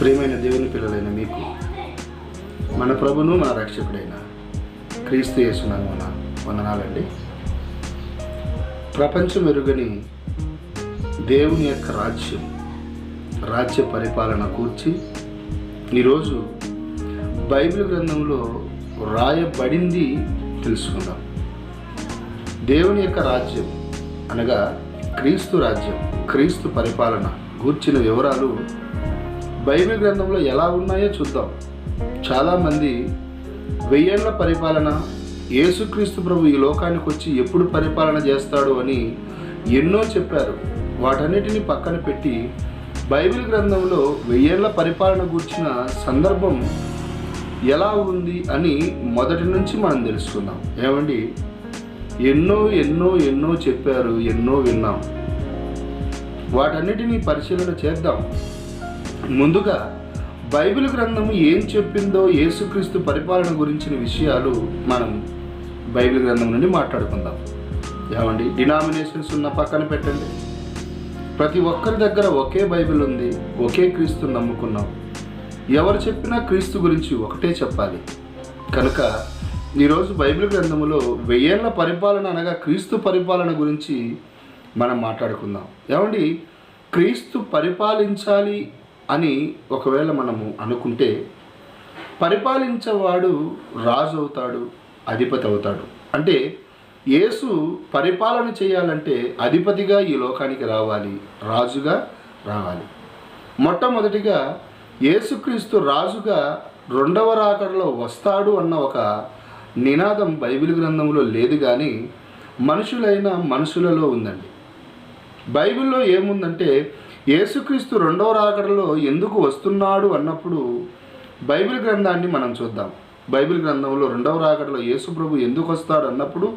ప్రియమైన దేవుని పిల్లలైన మీకు మన ప్రభును మన రక్షకుడైన క్రీస్తు యేసునామమున వందనాలండి. ప్రపంచం ఎరుగని దేవుని యొక్క రాజ్య పరిపాలన కూర్చి ఈరోజు బైబిల్ గ్రంథంలో రాయబడింది తెలుసుకుందాం. దేవుని యొక్క రాజ్యం అనగా క్రీస్తు రాజ్యం, క్రీస్తు పరిపాలన గూర్చిన వివరాలు బైబిల్ గ్రంథంలో ఎలా ఉన్నాయో చూద్దాం. చాలామంది 1000 ఏళ్ల పరిపాలన, యేసుక్రీస్తు ప్రభు ఈ లోకానికి వచ్చి ఎప్పుడు పరిపాలన చేస్తాడు అని ఎన్నో చెప్పారు. వాటన్నిటిని పక్కన పెట్టి బైబిల్ గ్రంథంలో 1000 ఏళ్ల పరిపాలన గూర్చిన సందర్భం ఎలా ఉంది అని మొదటి నుంచి మనం తెలుసుకుందాం. ఏమండి, ఎన్నో ఎన్నో ఎన్నో చెప్పారు, ఎన్నో విన్నాం. వాటన్నిటినీ పరిశీలన చేద్దాం. ముందుగా బైబిల్ గ్రంథము ఏం చెప్పిందో యేసుక్రీస్తు పరిపాలన గురించిన విషయాలు మనం బైబిల్ గ్రంథం నుండి మాట్లాడుకుందాం. ఏమండి, డినామినేషన్స్ ఉన్న పక్కన పెట్టండి. ప్రతి ఒక్కరి దగ్గర ఒకే బైబిల్ ఉంది, ఒకే క్రీస్తుని నమ్ముకున్నాం. ఎవరు చెప్పినా క్రీస్తు గురించి ఒకటే చెప్పాలి. కనుక ఈరోజు బైబిల్ గ్రంథములో 1000 ఏళ్ల పరిపాలన అనగా క్రీస్తు పరిపాలన గురించి మనం మాట్లాడుకుందాం. ఏమండి, క్రీస్తు పరిపాలించాలి అని ఒకవేళ మనము అనుకుంటే పరిపాలించేవాడు రాజు అవుతాడు, అధిపతి అవుతాడు. అంటే యేసు పరిపాలన చేయాలంటే అధిపతిగా ఈ లోకానికి రావాలి, రాజుగా రావాలి. మొట్టమొదటిగా యేసుక్రీస్తు రాజుగా 2వ రాకడలో వస్తాడు అన్న ఒక నినాదం బైబిల్ గ్రంథంలో లేదు, కానీ మనుషులలో ఉందండి. బైబిల్లో ఏముందంటే యేసుక్రీస్తు 2వ రాకడలో ఎందుకు వస్తున్నాడు అన్నప్పుడు బైబిల్ గ్రంథాన్ని మనం చూద్దాం. బైబిల్ గ్రంథంలో 2వ రాకడలో యేసు ప్రభు ఎందుకు వస్తాడు అన్నప్పుడు,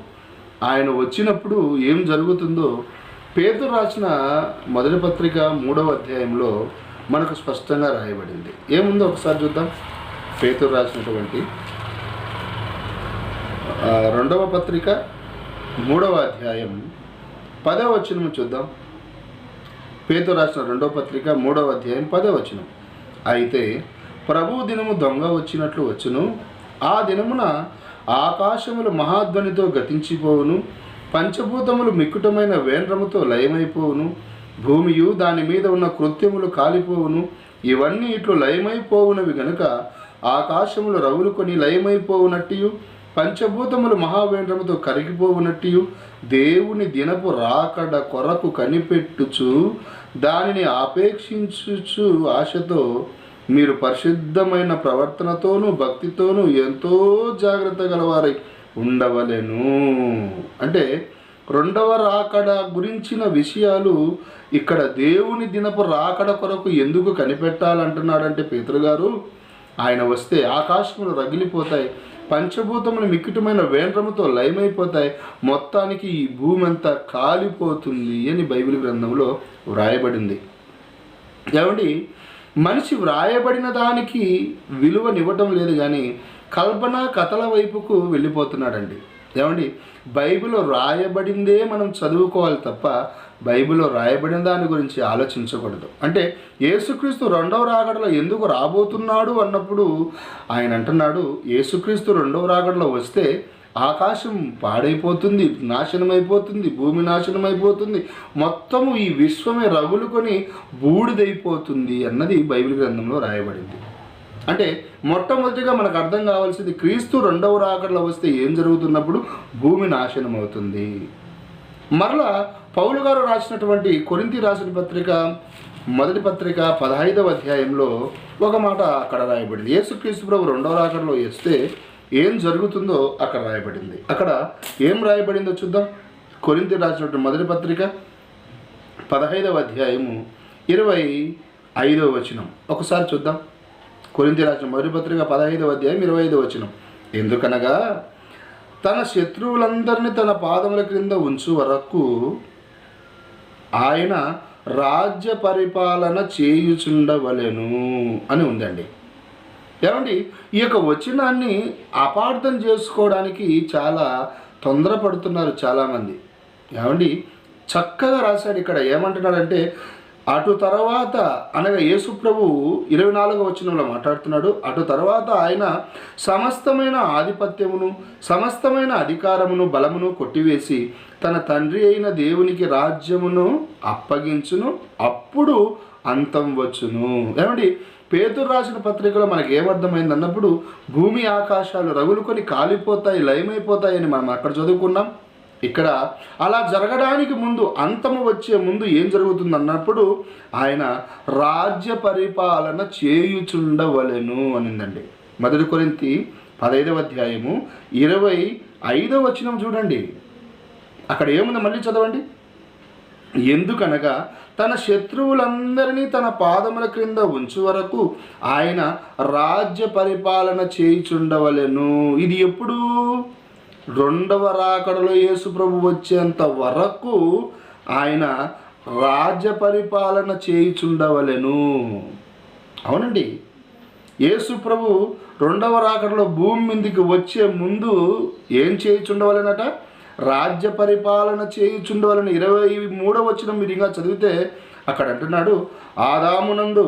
ఆయన వచ్చినప్పుడు ఏం జరుగుతుందో పేతురు రాసిన మొదటి పత్రిక 3వ అధ్యాయంలో మనకు స్పష్టంగా రాయబడింది. ఏముందో ఒకసారి చూద్దాం. పేతురు రాసినటువంటి 2వ పత్రిక 3వ అధ్యాయం 10వ వచనం చూద్దాం. పేతురు రాసిన 2వ పత్రిక 3వ అధ్యాయం 10వ వచనం. అయితే ప్రభు దినము దొంగ వచ్చినట్లు వచ్చును, ఆ దినమున ఆకాశములు మహాధ్వనితో గతించిపోవును, పంచభూతములు మిక్కుటమైన వేండ్రముతో లయమైపోవును, భూమియు దాని మీద ఉన్న కృత్యములు కాలిపోవును. ఇవన్నీ ఇట్లు లయమైపోవునవి గనుక ఆకాశములు రవులుకొని లయమైపోవునట్టియు, పంచభూతములు మహావేంద్రముతో కరిగిపోవునట్టియు, దేవుని దినపు రాకడ కొరకు కనిపెట్టుచు దానిని ఆపేక్షించుచు ఆశతో మీరు పరిశుద్ధమైన ప్రవర్తనతోనూ భక్తితోనూ ఎంతో జాగ్రత్త గలవారై ఉండవలెను. అంటే 2వ రాకడ గురించిన విషయాలు ఇక్కడ దేవుని దినపు రాకడ కొరకు ఎందుకు కనిపెట్టాలంటున్నాడంటే పేతురు గారు, ఆయన వస్తే ఆకాశములు రగిలిపోతాయి, పంచభూతములు మిక్కుటమైన వేంద్రముతో లయమైపోతాయి, మొత్తానికి ఈ భూమి అంతా కాలిపోతుంది అని బైబిల్ గ్రంథంలో వ్రాయబడింది. ఏమండి, మనిషి వ్రాయబడిన దానికి విలువనివ్వటం లేదు, కానీ కల్పన కథల వైపుకు వెళ్ళిపోతున్నాడండి. ఏమండి, బైబిల్లో రాయబడిందే మనం చదువుకోవాలి తప్ప బైబిల్లో రాయబడిన దాని గురించి ఆలోచించకూడదు. అంటే యేసుక్రీస్తు 2వ రాకడలో ఎందుకు రాబోతున్నాడు అన్నప్పుడు ఆయన అంటున్నాడు, యేసుక్రీస్తు 2వ రాకడలో వస్తే ఆకాశం పాడైపోతుంది, నాశనమైపోతుంది, భూమి నాశనమైపోతుంది, మొత్తము ఈ విశ్వమే రగులుకొని బూడిదైపోతుంది అన్నది బైబిల్ గ్రంథంలో రాయబడింది. అంటే మొట్టమొదటిగా మనకు అర్థం కావాల్సింది, క్రీస్తు 2వ రాకడలో వస్తే ఏం జరుగుతున్నప్పుడు భూమి నాశనం అవుతుంది. మరలా పౌలు గారు రాసినటువంటి కొరింథీ రాసిన పత్రిక మొదటి పత్రిక 15వ అధ్యాయంలో ఒక మాట అక్కడ రాయబడింది. యేసుక్రీస్తు ప్రభు 2వ రాకడలో వస్తే ఏం జరుగుతుందో అక్కడ రాయబడింది. అక్కడ ఏం రాయబడిందో చూద్దాం. కొరింథీ రాసినటువంటి మొదటి పత్రిక 15వ అధ్యాయము 25వ వచనం ఒకసారి చూద్దాం. కొరింథీ రాసిన మొదటి పత్రిక 15వ అధ్యాయం 25వ వచనం. ఎందుకనగా తన శత్రువులందరినీ తన పాదముల క్రింద ఉంచు వరకు ఆయన రాజ్య పరిపాలన చేయుచుండవలెను అని ఉందండి. ఏమండి, ఈ యొక్క వచనాన్ని అపార్థం చేసుకోవడానికి చాలా తొందరపడుతున్నారు చాలామంది. ఏమండి, చక్కగా రాశాడు. ఇక్కడ ఏమంటున్నాడంటే అటు తర్వాత అనగా యేసు ప్రభు 24వ వచనంలో మాట్లాడుతున్నాడు. అటు తర్వాత ఆయన సమస్తమైన ఆధిపత్యమును, సమస్తమైన అధికారమును, బలమును కొట్టివేసి తన తండ్రి అయిన దేవునికి రాజ్యమును అప్పగించును, అప్పుడు అంతం వచ్చును. ఏమండి, పేతురు రాసిన పత్రికలో మనకి ఏమర్థమైంది అన్నప్పుడు, భూమి ఆకాశాలు రగులుకొని కాలిపోతాయి, లయమైపోతాయని మనం అక్కడ చదువుకున్నాం. ఇక్కడ అలా జరగడానికి ముందు, అంతము వచ్చే ముందు ఏం జరుగుతుంది అన్నప్పుడు, ఆయన రాజ్య పరిపాలన చేయుచుండవలెను అనిందండి. 1 కొరింథీ 15వ అధ్యాయము 25వ వచనం చూడండి. అక్కడ ఏముంది మళ్ళీ చదవండి. ఎందుకనగా తన శత్రువులందరినీ తన పాదముల క్రింద ఉంచు వరకు ఆయన రాజ్య పరిపాలన చేయుచుండవలెను. ఇది ఎప్పుడు? రెండవ రాకడలో యేసు ప్రభు వచ్చేంత వరకు ఆయన రాజ్య పరిపాలన చేయుచుండవలెను. అవునండి, యేసు ప్రభు రెండవ రాకడలో భూమి మీదకి వచ్చే ముందు ఏం చేయుచుండవలెనట? రాజ్య పరిపాలన చేయుచుండవలని 23వ వచనం మీరు ఇంకా చదివితే అక్కడ అంటున్నాడు, ఆదామునందు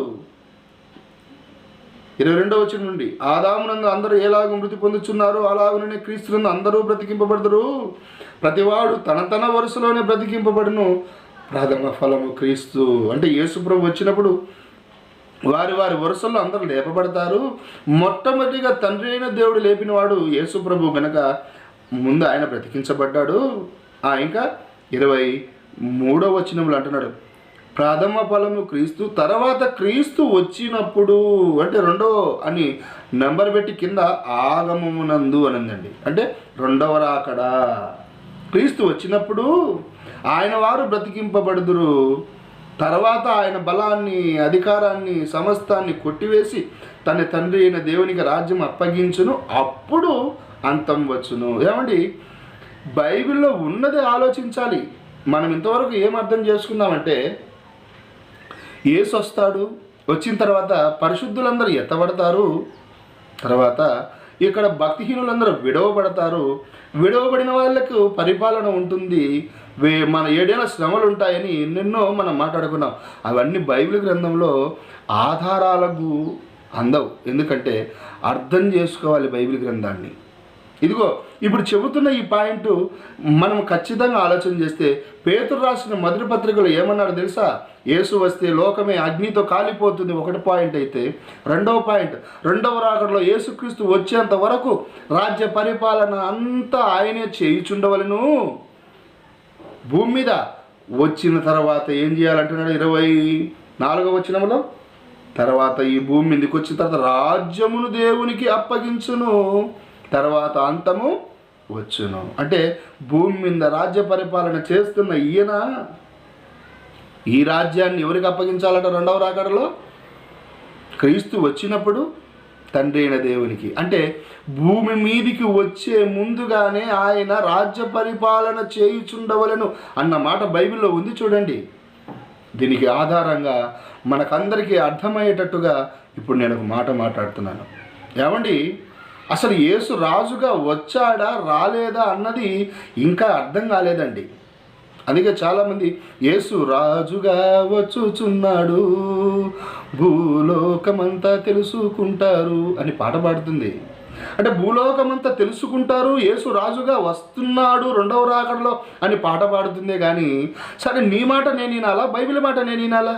22వ వచనం నుండి, ఆదామునందు అందరూ ఎలాగ మృతి పొందుచున్నారో అలాగనే క్రీస్తునందు అందరూ బ్రతికింపబడదురు. ప్రతివాడు తన తన వరుసలోనే బ్రతికింపబడును, ప్రథమ ఫలము క్రీస్తు. అంటే యేసు ప్రభు వచ్చినప్పుడు వారి వారి వరుసల్లో అందరూ లేపబడతారు. మొట్టమొదటిగా తండ్రి అయిన దేవుడు లేపినవాడు యేసు ప్రభు గనక ముందు ఆయన బ్రతికించబడ్డాడు. ఇంకా 23వ వచనంలో అంటున్నాడు, ప్రథమ ఫలము క్రీస్తు, తర్వాత క్రీస్తు వచ్చినప్పుడు, అంటే రెండో అని నెంబర్ పెట్టి కింద ఆగమమునందు అనందండి. అంటే రెండవ రాకడ క్రీస్తు వచ్చినప్పుడు ఆయన వారు బ్రతికింపబడుదురు. తర్వాత ఆయన బలాన్ని, అధికారాన్ని, సమస్తాన్ని కొట్టివేసి తన తండ్రి అయిన దేవునికి రాజ్యం అప్పగించును, అప్పుడు అంతం వచ్చును. ఏమండి, బైబిల్లో ఉన్నది ఆలోచించాలి. మనం ఇంతవరకు ఏం అర్థం చేసుకున్నామంటే, యేసు వస్తాడు, వచ్చిన తర్వాత పరిశుద్ధులందరూ ఎత్తబడతారు, తర్వాత ఇక్కడ భక్తిహీనులందరూ విడవబడతారు, విడవబడిన వాళ్ళకు పరిపాలన ఉంటుంది, మన 7 ఏళ్ళ శ్రమలు ఉంటాయని ఎన్నెన్నో మనం మాట్లాడుకున్నాం. అవన్నీ బైబిల్ గ్రంథంలో ఆధారాలకు అందవు. ఎందుకంటే అర్థం చేసుకోవాలి బైబిల్ గ్రంథాన్ని. ఇదిగో ఇప్పుడు చెబుతున్న ఈ పాయింట్ మనం ఖచ్చితంగా ఆలోచన చేస్తే, పేతురు రాసిన మొదటి పత్రికలో ఏమన్నాడు తెలుసా? యేసు వస్తే లోకమే అగ్నితో కాలిపోతుంది, ఒకటి పాయింట్ అయితే. రెండవ పాయింట్, రెండవ రాకడలో యేసుక్రీస్తు వచ్చేంత వరకు రాజ్య పరిపాలన అంతా ఆయనే చేయుచుండవలెను. భూమి మీద వచ్చిన తర్వాత ఏం చేయాలంటున్నాడు 24వ వచనంలో, తర్వాత ఈ భూమి మీదకి వచ్చిన తర్వాత రాజ్యమును దేవునికి అప్పగించును, తర్వాత అంతము వచ్చును. అంటే భూమి మీద రాజ్య పరిపాలన చేస్తున్న ఈయన ఈ రాజ్యాన్ని ఎవరికి అప్పగించాలట? రెండవ రాకడలో క్రీస్తు వచ్చినప్పుడు తండ్రి అయిన దేవునికి. అంటే భూమి మీదికి వచ్చే ముందుగానే ఆయన రాజ్య పరిపాలన చేయుచుండవలను అన్న మాట బైబిల్లో ఉంది చూడండి. దీనికి ఆధారంగా మనకందరికీ అర్థమయ్యేటట్టుగా ఇప్పుడు నేను ఒక మాట మాట్లాడుతున్నాను. ఏమండి, అసలు యేసు రాజుగా వచ్చాడా రాలేదా అన్నది ఇంకా అర్థం కాలేదండి. అందుకే చాలామంది యేసు రాజుగా వచ్చుచున్నాడు, భూలోకమంతా తెలుసుకుంటారు అని పాట పాడుతుంది. అంటే భూలోకమంతా తెలుసుకుంటారు, యేసు రాజుగా వస్తున్నాడు రెండవ రాకడలో అని పాట పాడుతుందే కానీ, సరే నీ మాట నేను వినాలా, బైబిల్ మాట నేను వినాలా?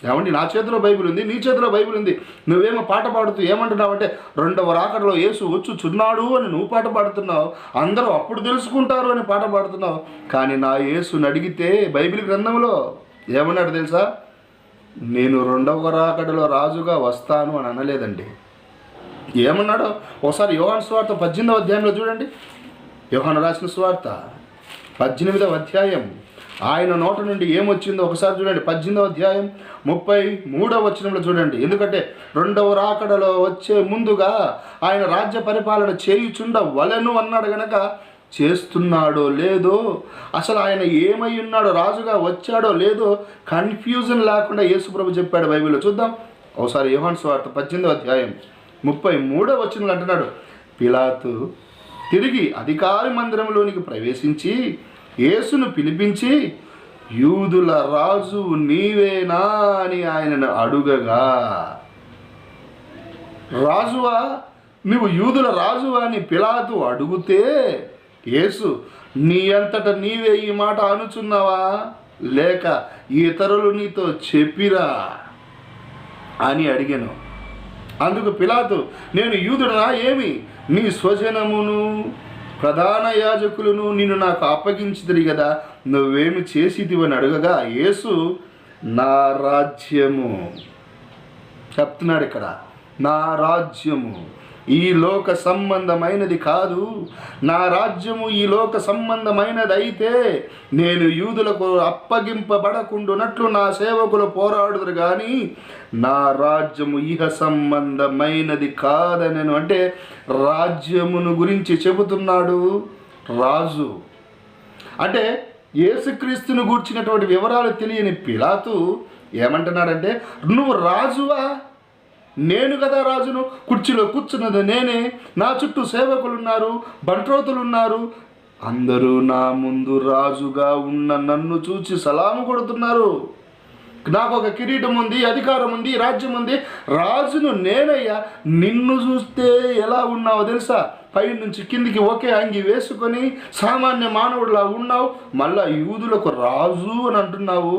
ఏమండి, నా చేతిలో బైబిల్ ఉంది, నీ చేతిలో బైబిల్ ఉంది, నువ్వేమో పాట పాడుతూ ఏమంటున్నావు అంటే రెండవ రాకడలో యేసు వచ్చుచున్నాడు అని నువ్వు పాట పాడుతున్నావు, అందరూ అప్పుడు తెలుసుకుంటారు అని పాట పాడుతున్నావు. కానీ నా యేసుని అడిగితే బైబిల్ గ్రంథంలో ఏమన్నాడు తెలుసా? నేను రెండవ రాకడలో రాజుగా వస్తాను అని అనలేదండి. ఏమన్నాడో ఒకసారి యోహాను సువార్త 18వ అధ్యాయంలో చూడండి. యోహాను రాసిన సువార్త 18వ అధ్యాయం ఆయన నోట నుండి ఏమొచ్చిందో ఒకసారి చూడండి. 18వ అధ్యాయం 33వ వచనంలో చూడండి. ఎందుకంటే రెండవ రాకడలో వచ్చే ముందుగా ఆయన రాజ్య పరిపాలన చేయుచుండవలెను అన్నాడు గనక, చేస్తున్నాడో లేదో, అసలు ఆయన ఏమై ఉన్నాడో, రాజుగా వచ్చాడో లేదో కన్ఫ్యూజన్ లేకుండా యేసుప్రభు చెప్పాడు బైబిల్లో. చూద్దాం ఒకసారి యోహాను సువార్త 18వ అధ్యాయం 33వ వచనంలో అంటున్నాడు, పిలాతు తిరిగి అధికారి మందిరంలోనికి ప్రవేశించి యేసును పిలిపించి, యూదుల రాజు నీవేనా అని ఆయనను అడుగగా, రాజువా, నువ్వు యూదుల రాజువా అని పిలాతు అడుగుతే యేసు, నీ అంతట నీవే ఈ మాట అనుచున్నావా, లేక ఇతరులు నీతో చెప్పిరా అని అడిగాను. అందుకు పిలాతు, నేను యూదుడనా ఏమి? నీ స్వజనమును ప్రధాన యాజకులను నిన్ను నాకు అప్పగించితిరి కదా, నువ్వేమి చేసిదివని అడగగా యేసు, నా రాజ్యము చెప్తున్నాడు ఇక్కడ, నా రాజ్యము ఈ లోక సంబంధమైనది కాదు. నా రాజ్యము ఈ లోక సంబంధమైనది అయితే నేను యూదులకు అప్పగింపబడకుండానట్లు నా సేవకులు పోరాడుదురు కానీ నా రాజ్యము ఇహ సంబంధమైనది కాదనెను. అంటే రాజ్యమును గురించి చెబుతున్నాడు రాజు. అంటే యేసుక్రీస్తును గూర్చినటువంటి వివరాలు తెలియని పిలాతు ఏమంటున్నాడంటే, నువ్వు రాజువా? నేను కదా రాజును, కుర్చీలో కూర్చున్నది నేనే, నా చుట్టూ సేవకులున్నారు, బంట్రోతులున్నారు, అందరూ నా ముందు రాజుగా ఉన్న నన్ను చూచి సలాము కొడుతున్నారు. నాకు ఒక కిరీటం ఉంది, అధికారం ఉంది, రాజ్యం ఉంది, రాజును నేనయ్యా. నిన్ను చూస్తే ఎలా ఉన్నావో తెలుసా? పై నుంచి కిందికి ఒకే అంగి వేసుకొని సామాన్య మానవుడిలా ఉన్నావు, మళ్ళా యూదులకు రాజు అని అంటున్నావు.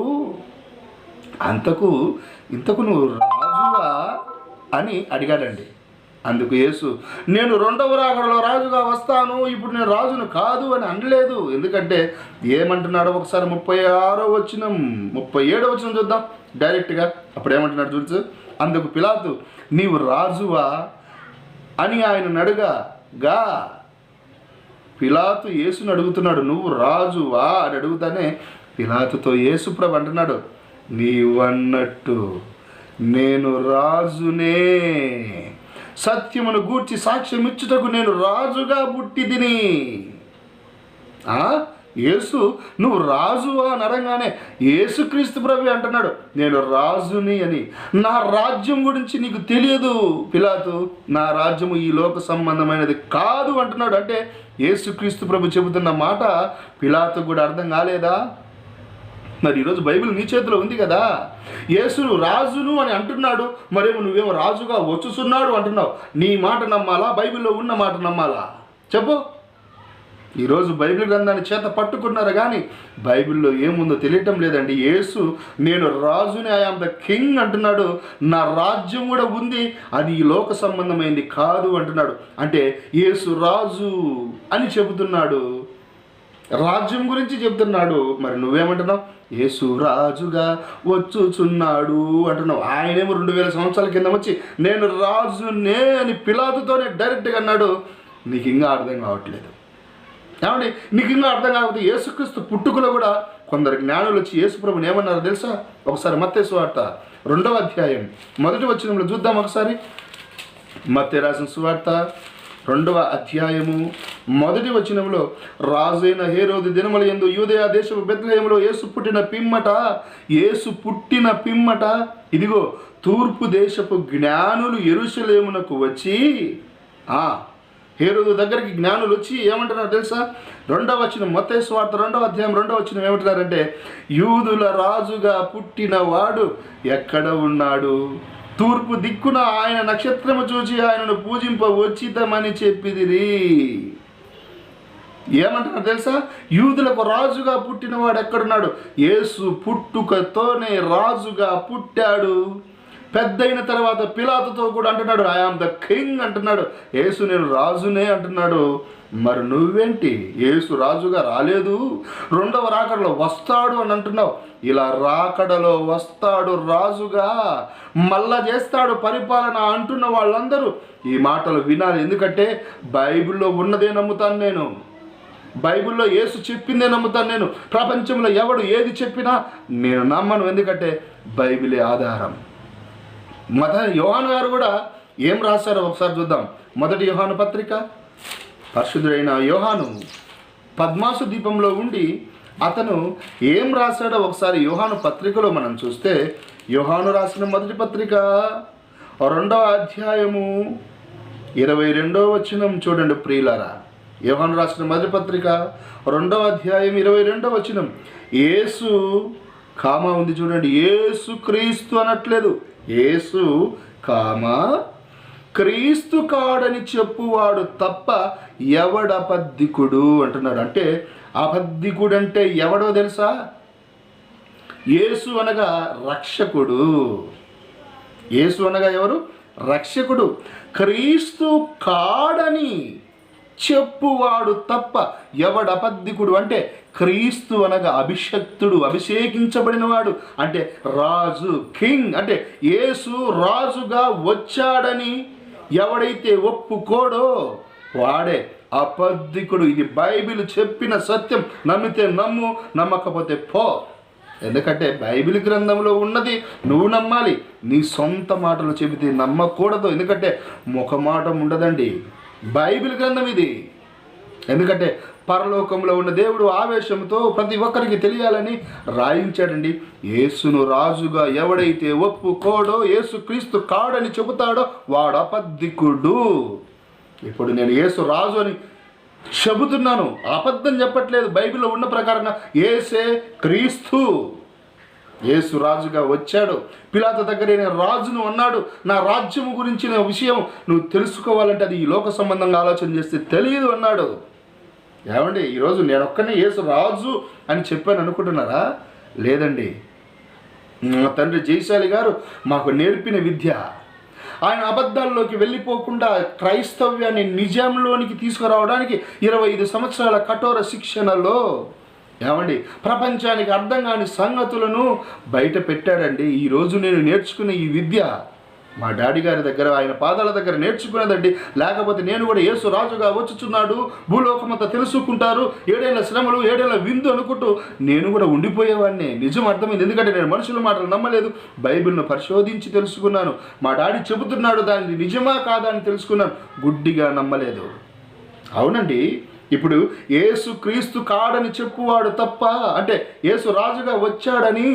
ఇంతకు నువ్వు రాజువా అని అడిగాడండి. అందుకు యేసు, నేను రెండవ రాకడలో రాజుగా వస్తాను, ఇప్పుడు నేను రాజును కాదు అని అనలేదు. ఎందుకంటే ఏమంటున్నాడో ఒకసారి 36వ వచనం 37వ వచనం చూద్దాం డైరెక్ట్గా. అప్పుడు ఏమంటున్నాడు చూడచ్చు. అందుకు పిలాతు, నీవు రాజువా అని ఆయన అడుగగా, పిలాతు యేసుని అడుగుతున్నాడు, నువ్వు రాజువా అని అడుగుతానే పిలాతుతో యేసు ప్రభు అంటున్నాడు, నీవన్నట్టు నేను రాజునే, సత్యమును గూర్చి సాక్ష్యం ఇచ్చుటకు నేను రాజుగా పుట్టిదిని. యేసు నువ్వు రాజువా అని అనగానే యేసుక్రీస్తు ప్రభు అంటున్నాడు, నేను రాజుని అని. నా రాజ్యం గురించి నీకు తెలియదు పిలాతు, నా రాజ్యము ఈ లోక సంబంధమైనది కాదు అంటున్నాడు. అంటే యేసుక్రీస్తు ప్రభు చెబుతున్న మాట పిలాతు కూడా అర్థం కాలేదా? మరి ఈరోజు బైబిల్ నీ చేతిలో ఉంది కదా, యేసును రాజును అని అంటున్నాడు, మరేమో నువ్వేమో రాజుగా వచ్చుచున్నాడు అంటున్నావు. నీ మాట నమ్మాలా, బైబిల్లో ఉన్న మాట నమ్మాలా చెప్పు? ఈరోజు బైబిల్ గ్రంథాన్ని చేత పట్టుకున్నారు కానీ బైబిల్లో ఏముందో తెలియటం లేదండి. యేసు నేను రాజుని, ఐ యామ్ ద కింగ్ అంటున్నాడు. నా రాజ్యం కూడా ఉంది, అది ఈ లోక సంబంధమైంది కాదు అంటున్నాడు. అంటే యేసు రాజు అని చెబుతున్నాడు, రాజ్యం గురించి చెబుతున్నాడు. మరి నువ్వేమంటున్నావు? యేసు రాజుగా వచ్చుచున్నాడు అంటున్నావు. ఆయనేమో 2000 సంవత్సరాల కింద వచ్చి నేను రాజునే అని పిలాతుతోనే డైరెక్ట్గా అన్నాడు. నీకు ఇంకా అర్థం కావట్లేదు. ఏమండి, నీకు ఇంకా అర్థం కాకపోతే యేసుక్రీస్తు పుట్టుకలో కూడా కొందరు జ్ఞానులు వచ్చి యేసు ప్రభుని ఏమన్నారో తెలుసా? ఒకసారి మత్తయి సువార్త 2వ అధ్యాయం 1వ వచనంలో చూద్దాం ఒకసారి. మత్తయి రాసిన సువార్త 2వ అధ్యాయము 1వ వచనంలో, రాజైన హేరోదు దినముల యందు యూదయ దేశపు బెత్లెహేములో యేసు పుట్టిన పిమ్మట ఇదిగో తూర్పు దేశపు జ్ఞానులు యెరూషలేమునకు వచ్చి, హేరోదు దగ్గరికి జ్ఞానులు వచ్చి ఏమంటున్నారు తెలుసా? 2వ వచనం, మత్తయి సువార్త 2వ అధ్యాయం 2వ వచనం ఏమంటున్నారంటే, యూదుల రాజుగా పుట్టిన వాడు ఎక్కడ ఉన్నాడు? తూర్పు దిక్కున ఆయన నక్షత్రము చూచి ఆయనను పూజింప వచ్చితమని చెప్పిదిరి. ఏమంటున్నారు తెలుసా? యూదులకు రాజుగా పుట్టినవాడు ఎక్కడున్నాడు? యేసు పుట్టుకతోనే రాజుగా పుట్టాడు. పెద్దయిన తర్వాత పిలాతుతో కూడా అంటున్నాడు, ఐ యామ్ ద కింగ్ అంటున్నాడు. యేసు నేను రాజునే అంటున్నాడు. మరి నువ్వేంటి? యేసు రాజుగా రాలేదు, రెండవ రాకడలో వస్తాడు అని అంటున్నావు. ఇలా రాకడలో వస్తాడు రాజుగా, మళ్ళా చేస్తాడు పరిపాలన అంటున్న వాళ్ళందరూ ఈ మాటలు వినాలి. ఎందుకంటే బైబిల్లో ఉన్నదే నమ్ముతాను నేను, బైబిల్లో యేసు చెప్పిందే నమ్ముతాను నేను. ప్రపంచంలో ఎవడు ఏది చెప్పినా నేను నమ్మను, ఎందుకంటే బైబిలే ఆధారం. యోహాను గారు కూడా ఏం రాశారో ఒకసారి చూద్దాం. 1 యోహాను పత్రిక. పరిశుద్ధుడైన యోహాను పద్మాసు దీపంలో ఉండి అతను ఏం రాశాడో ఒకసారి యోహాను పత్రికలో మనం చూస్తే, యోహాను రాసిన 1వ పత్రిక 2వ అధ్యాయము 22వ వచనం చూడండి ప్రియులారా. యోహాను రాసిన మొదటి పత్రిక 2వ అధ్యాయం 22వ వచనం. యేసు కామా ఉంది చూడండి, యేసు క్రీస్తు అనట్లేదు, యేసు కామా క్రీస్తు కాడని చెప్పువాడు తప్ప ఎవడబద్ధికుడు అంటున్నాడు. అంటే అబద్ధికుడు అంటే ఎవడో తెలుసా? యేసు అనగా రక్షకుడు. యేసు అనగా ఎవరు? రక్షకుడు. క్రీస్తు కాడని చెప్పువాడు తప్ప ఎవడబద్ధికుడు అంటే క్రీస్తు అనగా అభిషక్తుడు, అభిషేకించబడినవాడు, అంటే రాజు, కింగ్. అంటే యేసు రాజుగా వచ్చాడని ఎవడైతే ఒప్పుకోడో వాడే అబద్ధికుడు. ఇది బైబిల్ చెప్పిన సత్యం. నమ్మితే నమ్ము, నమ్మకపోతే పో. ఎందుకంటే బైబిల్ గ్రంథంలో ఉన్నది నువ్వు నమ్మాలి. నీ సొంత మాటలు చెబితే నమ్మకూడదు. ఎందుకంటే ముఖమాటం ఉండదండి, బైబిల్ గ్రంథం ఇది. ఎందుకంటే పరలోకంలో ఉన్న దేవుడు ఆవేశంతో ప్రతి ఒక్కరికి తెలియాలని రాయించాడండి. యేసును రాజుగా ఎవడైతే ఒప్పుకోడో, యేసు క్రీస్తు కాడని చెబుతాడో వాడు అబద్ధికుడు. ఇప్పుడు నేను యేసు రాజు అని చెబుతున్నాను, అబద్ధం చెప్పట్లేదు. బైబిల్లో ఉన్న ప్రకారంగా యేసే క్రీస్తు. యేసు రాజుగా వచ్చాడు. పిలాతు దగ్గర నేను రాజును అన్నాడు. నా రాజ్యము గురించిన విషయం నువ్వు తెలుసుకోవాలంటే అది ఈ లోక సంబంధంగా ఆలోచన చేస్తే తెలియదు అన్నాడు. ఏమండి, ఈరోజు నేను ఒక్కనే యేసు రాజు అని చెప్పాను అనుకుంటున్నారా? లేదండి. మా తండ్రి జయశాలి గారు మాకు నేర్పిన విద్య, ఆయన అబద్ధాల్లోకి వెళ్ళిపోకుండా క్రైస్తవ్యాన్ని నిజంలోనికి తీసుకురావడానికి 25 సంవత్సరాల కఠోర శిక్షణలో ఏమండి ప్రపంచానికి అర్థం కాని సంగతులను బయట పెట్టాడండి. ఈరోజు నేను నేర్చుకున్న ఈ విద్య మా డాడీ గారి దగ్గర, ఆయన పాదాల దగ్గర నేర్చుకున్నదండి. లేకపోతే నేను కూడా యేసు రాజుగా వచ్చుచున్నాడు, భూలోకమంతా తెలుసుకుంటారు, 7 ఏళ్ల శ్రమలు 7 ఏళ్ల విందు అనుకుంటూ నేను కూడా ఉండిపోయేవాడిని. నిజం అర్థమైంది. ఎందుకంటే నేను మనుషుల మాటలు నమ్మలేదు, బైబిల్ను పరిశోధించి తెలుసుకున్నాను. మా డాడీ చెబుతున్నాడు, దాన్ని నిజమా కాదా అని తెలుసుకున్నాను, గుడ్డిగా నమ్మలేదు. అవునండి. ఇప్పుడు యేసు క్రీస్తు కాడని చెప్పువాడు తప్ప, అంటే యేసు రాజుగా వచ్చాడని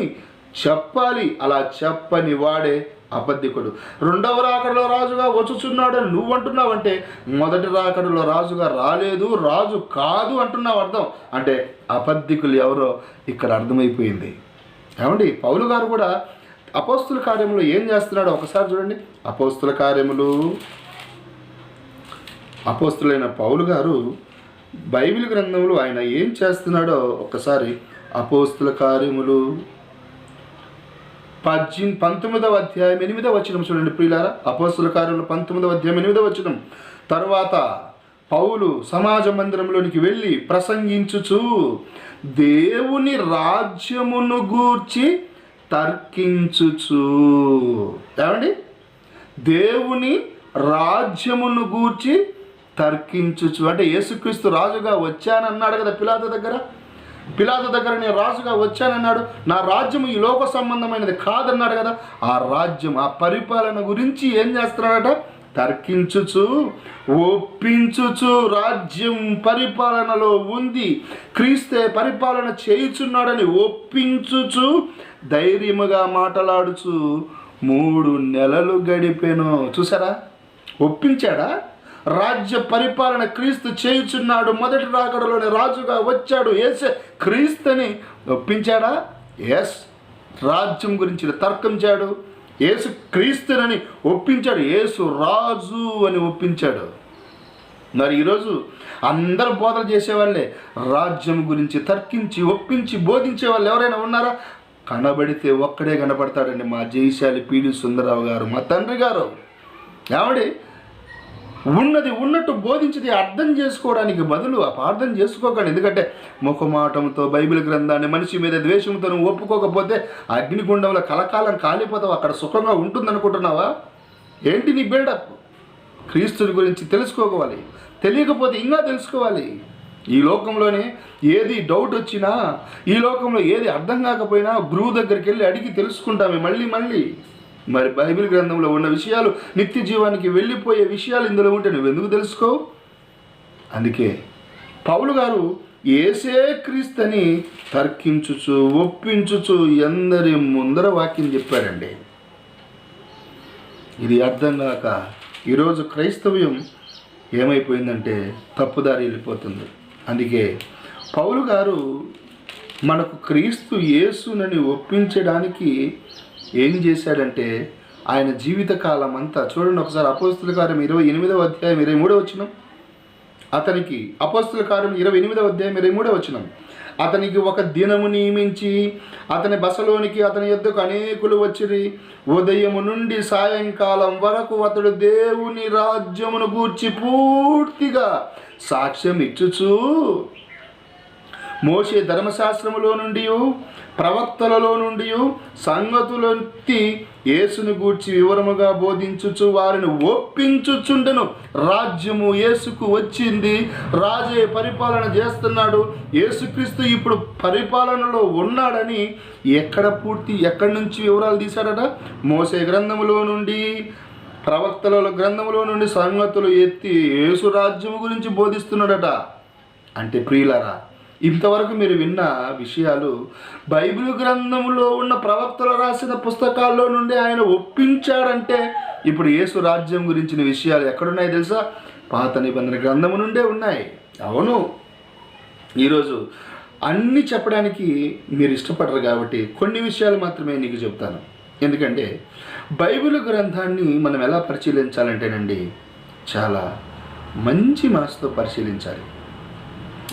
చెప్పాలి. అలా చెప్పని వాడే అబద్ధికుడు. 2వ రాకడలో రాజుగా వచ్చుచున్నాడని నువ్వు అంటున్నావంటే మొదటి రాకడలో రాజుగా రాలేదు, రాజు కాదు అంటున్నావు. అర్థం అంటే అబద్ధికులు ఎవరో ఇక్కడ అర్థమైపోయింది. ఏమండి, పౌలు గారు కూడా అపోస్తుల కార్యములు ఏం చేస్తున్నాడో ఒకసారి చూడండి. అపోస్తుల కార్యములు, అపోస్తులైన పౌలు గారు బైబిల్ గ్రంథంలో ఆయన ఏం చేస్తున్నాడో ఒకసారి అపోస్తుల కార్యములు 19వ అధ్యాయం 8వ వచనం చూడండి ప్రియులారా. అపోస్తుల కార్యములు 19వ అధ్యాయం 8వ వచనం. తరువాత పౌలు సమాజ మందిరంలోనికి వెళ్ళి ప్రసంగించుచు దేవుని రాజ్యమును గూర్చి తర్కించుచు. ఏమండి, దేవుని రాజ్యమును గూర్చి తర్కించుచు అంటే యేసుక్రీస్తు రాజుగా వచ్చానన్నాడు కదా పిలాతు దగ్గర. పిలాతు దగ్గర నేను రాజుగా వచ్చానన్నాడు. నా రాజ్యం ఈ లోక సంబంధమైనది కాదన్నాడు కదా. ఆ రాజ్యం, ఆ పరిపాలన గురించి ఏం చేస్తున్నాడట? తర్కించుచు, ఒప్పించుచు. రాజ్యం పరిపాలనలో ఉంది, క్రీస్తే పరిపాలన చేయుచున్నాడని ఒప్పించుచు ధైర్యముగా మాట్లాడుచు 3 నెలలు గడిపెను. చూసారా, ఒప్పించాడా? రాజ్య పరిపాలన క్రీస్తు చేయుచున్నాడు, మొదటి రాకడలోనే రాజుగా వచ్చాడు, యేసే క్రీస్తుని ఒప్పించాడా? ఎస్. రాజ్యం గురించి తర్కించాడు, యేసు క్రీస్తునని ఒప్పించాడు, యేసు రాజు అని ఒప్పించాడు. మరి ఈరోజు అందరూ బోధలు చేసేవాళ్ళే రాజ్యం గురించి తర్కించి ఒప్పించి బోధించే వాళ్ళు ఎవరైనా ఉన్నారా? కనబడితే ఒక్కడే కనబడతాడండి, మా జయశాలి పీడి సుందరరావు గారు, మా తండ్రి గారు. ఏమండి, ఉన్నది ఉన్నట్టు బోధించి అర్థం చేసుకోవడానికి బదులు అపార్థం చేసుకోకండి. ఎందుకంటే ముఖమాటంతో బైబిల్ గ్రంథాన్ని మనిషి మీద ద్వేషంతో నువ్వు ఒప్పుకోకపోతే అగ్నిగుండంలో కలకాలం కాలిపోతావు, అక్కడ సుఖంగా ఉంటుందనుకుంటున్నావా? ఏంటి నీ బిల్డప్? క్రీస్తుని గురించి తెలుసుకోవాలి, తెలియకపోతే ఇంకా తెలుసుకోవాలి. ఈ లోకంలోనే ఏది డౌట్ వచ్చినా, ఈ లోకంలో ఏది అర్థం కాకపోయినా గురువు దగ్గరికి వెళ్ళి అడిగి తెలుసుకుంటామే మళ్ళీ. మరి బైబిల్ గ్రంథంలో ఉన్న విషయాలు, నిత్య జీవానికి వెళ్ళిపోయే విషయాలు ఇందులో ఉంటే నువ్వెందుకు తెలుసుకో? అందుకే పౌలు గారు యేసే క్రీస్తుని తర్కించుచు ఒప్పించుచు ఎందరి ముందర వాక్యం చెప్పారండి. ఇది అర్థం కాక ఈరోజు క్రైస్తవ్యం ఏమైపోయిందంటే తప్పుదారి వెళ్ళిపోతుంది. అందుకే పౌలు గారు మనకు క్రీస్తు యేసునని ఒప్పించడానికి ఏం చేశాడంటే ఆయన జీవితకాలం అంతా చూడండి ఒకసారి అపోస్తుల కార్యం 28వ అధ్యాయం 23వ వచనం. అతనికి అపోస్తుల కార్యం 28వ అధ్యాయం 23వ వచనం. అతనికి ఒక దినము నియమించి అతని బసలోనికి అతని యొద్దకు అనేకులు వచ్చిరి. ఉదయము నుండి సాయంకాలం వరకు అతడు దేవుని రాజ్యమును గూర్చి పూర్తిగా సాక్ష్యం ఇచ్చుచూ మోషే ధర్మశాస్త్రములో నుండి ప్రవక్తలలో నుండి సంగతులెత్తి యేసును గూర్చి వివరముగా బోధించుచు వారిని ఒప్పించుచుండెను. రాజ్యము యేసుకు వచ్చింది, రాజే పరిపాలన చేస్తున్నాడు, యేసుక్రీస్తు ఇప్పుడు పరిపాలనలో ఉన్నాడని ఎక్కడి నుంచి వివరాలు తీశాడట? మోషే గ్రంథములో నుండి ప్రవక్తల గ్రంథములో నుండి సంగతులు ఎత్తి యేసు రాజ్యము గురించి బోధిస్తున్నాడట. అంటే ప్రియులారా, ఇంతవరకు మీరు విన్న విషయాలు బైబిల్ గ్రంథంలో ఉన్న ప్రవక్తలు రాసిన పుస్తకాల్లో నుండి ఆయన ఒప్పించాడంటే ఇప్పుడు యేసు రాజ్యం గురించిన విషయాలు ఎక్కడున్నాయి తెలుసా? పాత నిబంధన గ్రంథము నుండే ఉన్నాయి. అవును, ఈరోజు అన్నీ చెప్పడానికి మీరు ఇష్టపడరు కాబట్టి కొన్ని విషయాలు మాత్రమే నీకు చెప్తాను. ఎందుకంటే బైబిల్ గ్రంథాన్ని మనం ఎలా పరిశీలించాలంటేనండి, చాలా మంచి మనసుతో పరిశీలించాలి.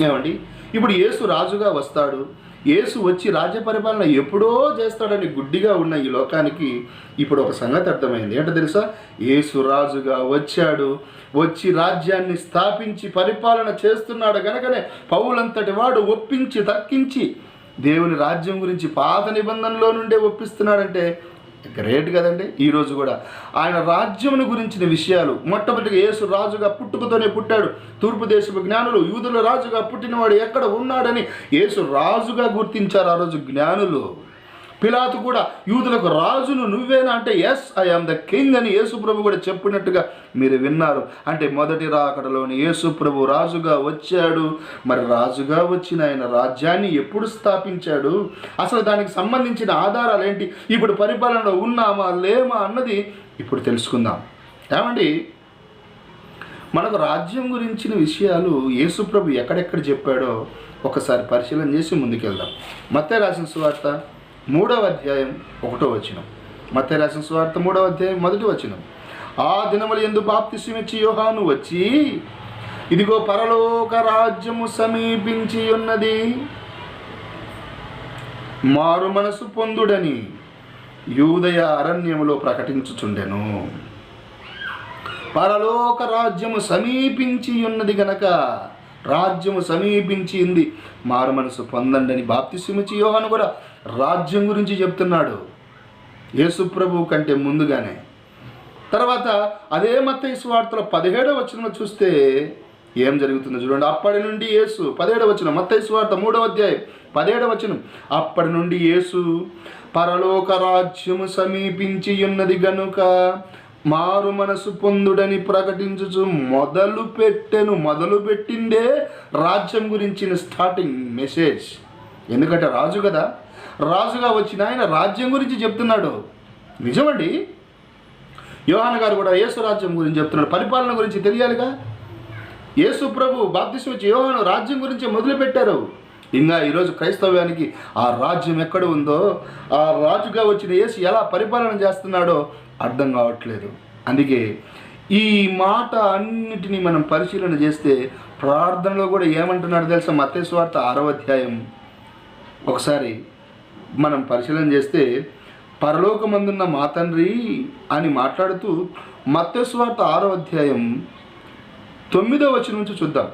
ఏమండి, ఇప్పుడు యేసు రాజుగా వస్తాడు, యేసు వచ్చి రాజ్య పరిపాలన ఎప్పుడో చేస్తాడని గుడ్డిగా ఉన్న ఈ లోకానికి ఇప్పుడు ఒక సంగతి అర్థమైంది. ఏంటో తెలుసా? యేసు రాజుగా వచ్చాడు, వచ్చి రాజ్యాన్ని స్థాపించి పరిపాలన చేస్తున్నాడు. గనకనే పౌలంతటి వాడు ఒప్పించి తర్కించి దేవుని రాజ్యం గురించి పాత నిబంధనలో నుండే ఒప్పిస్తున్నాడంటే గ్రేట్ కదండి. ఈరోజు కూడా ఆయన రాజ్యమును గురించిన విషయాలు మొట్టమొదటిగా యేసు రాజుగా పుట్టుకతోనే పుట్టాడు. తూర్పు దేశపు జ్ఞానులు యూదుల రాజుగా పుట్టినవాడు ఎక్కడ ఉన్నాడని యేసు రాజుగా గుర్తించారు ఆ రోజు జ్ఞానులు. పిలాతు కూడా యూదులకు రాజును నువ్వేనా అంటే yes I am the king అని యేసు ప్రభు కూడా చెప్పినట్టుగా మీరు విన్నారు. అంటే మొదటి రాకడలోని యేసు ప్రభు రాజుగా వచ్చాడు. మరి రాజుగా వచ్చిన ఆయన రాజ్యాన్ని ఎప్పుడు స్థాపించాడు, అసలు దానికి సంబంధించిన ఆధారాలు ఏంటి, ఇప్పుడు పరిపాలనలో ఉన్నామా లేమా అన్నది ఇప్పుడు తెలుసుకుందాం. ఏమండి, మనకు రాజ్యం గురించిన విషయాలు యేసు ప్రభు ఎక్కడెక్కడ చెప్పాడో ఒకసారి పరిశీలన చేసి ముందుకెళ్దాం. మత్తయి రాసిన సువార్త 3వ అధ్యాయం 1వ వచనం. మత్తయి రాసిన సువార్త 3వ అధ్యాయం 1వ వచనం. ఆ దినముల యందు బాప్తిసమిచ్చి యోహాను వచ్చి, ఇదిగో పరలోక రాజ్యము సమీపించి ఉన్నది, మారు మనసు పొందుడని యూదయ అరణ్యములో ప్రకటించుచుండెను. పరలోక రాజ్యము సమీపించి ఉన్నది గనక, రాజ్యము సమీపించింది, మారు మనసు పొందండి అని బాప్తిసమిచ్చి యోహాను కూడా రాజ్యం గురించి చెప్తున్నాడు యేసు ప్రభువు కంటే ముందుగానే. తర్వాత అదే మత్తయి సువార్తలో 17వ వచనంలో చూస్తే ఏం జరుగుతుందో చూడండి. అప్పటి నుండి యేసు 17వ వచనం, మత్తయి సువార్త 3వ అధ్యాయం 17వ వచనం. అప్పటి నుండి యేసు పరలోక రాజ్యము సమీపించి ఉన్నది గనుక మారు మనసు పొందుడని ప్రకటించుచు మొదలుపెట్టిందే రాజ్యం గురించిన స్టార్టింగ్ మెసేజ్. ఎందుకంటే రాజు కదా, రాజుగా వచ్చిన ఆయన రాజ్యం గురించి చెప్తున్నాడు. నిజమండి, యోహాను గారు కూడా యేసు రాజ్యం గురించి చెప్తున్నాడు, పరిపాలన గురించి తెలియాలిగా. యేసు ప్రభు బాప్తిసం ఇచ్చి యోహాను రాజ్యం గురించి మొదలుపెట్టారు. ఇంకా ఈరోజు క్రైస్తవ్యానికి ఆ రాజ్యం ఎక్కడ ఉందో, ఆ రాజుగా వచ్చిన యేసు ఎలా పరిపాలన చేస్తున్నాడో అర్థం కావట్లేదు. అందుకే ఈ మాట అన్నిటినీ మనం పరిశీలన చేస్తే ప్రార్థనలో కూడా ఏమంటున్నాడు తెలుసా? మత్తయి సువార్త 6వ అధ్యాయం ఒకసారి మనం పరిశీలన చేస్తే, పరలోకమందున్న మా తండ్రి అని మాట్లాడుతూ మత్తయి సువార్త 6వ అధ్యాయం 9వ వచనం నుంచి చూద్దాం.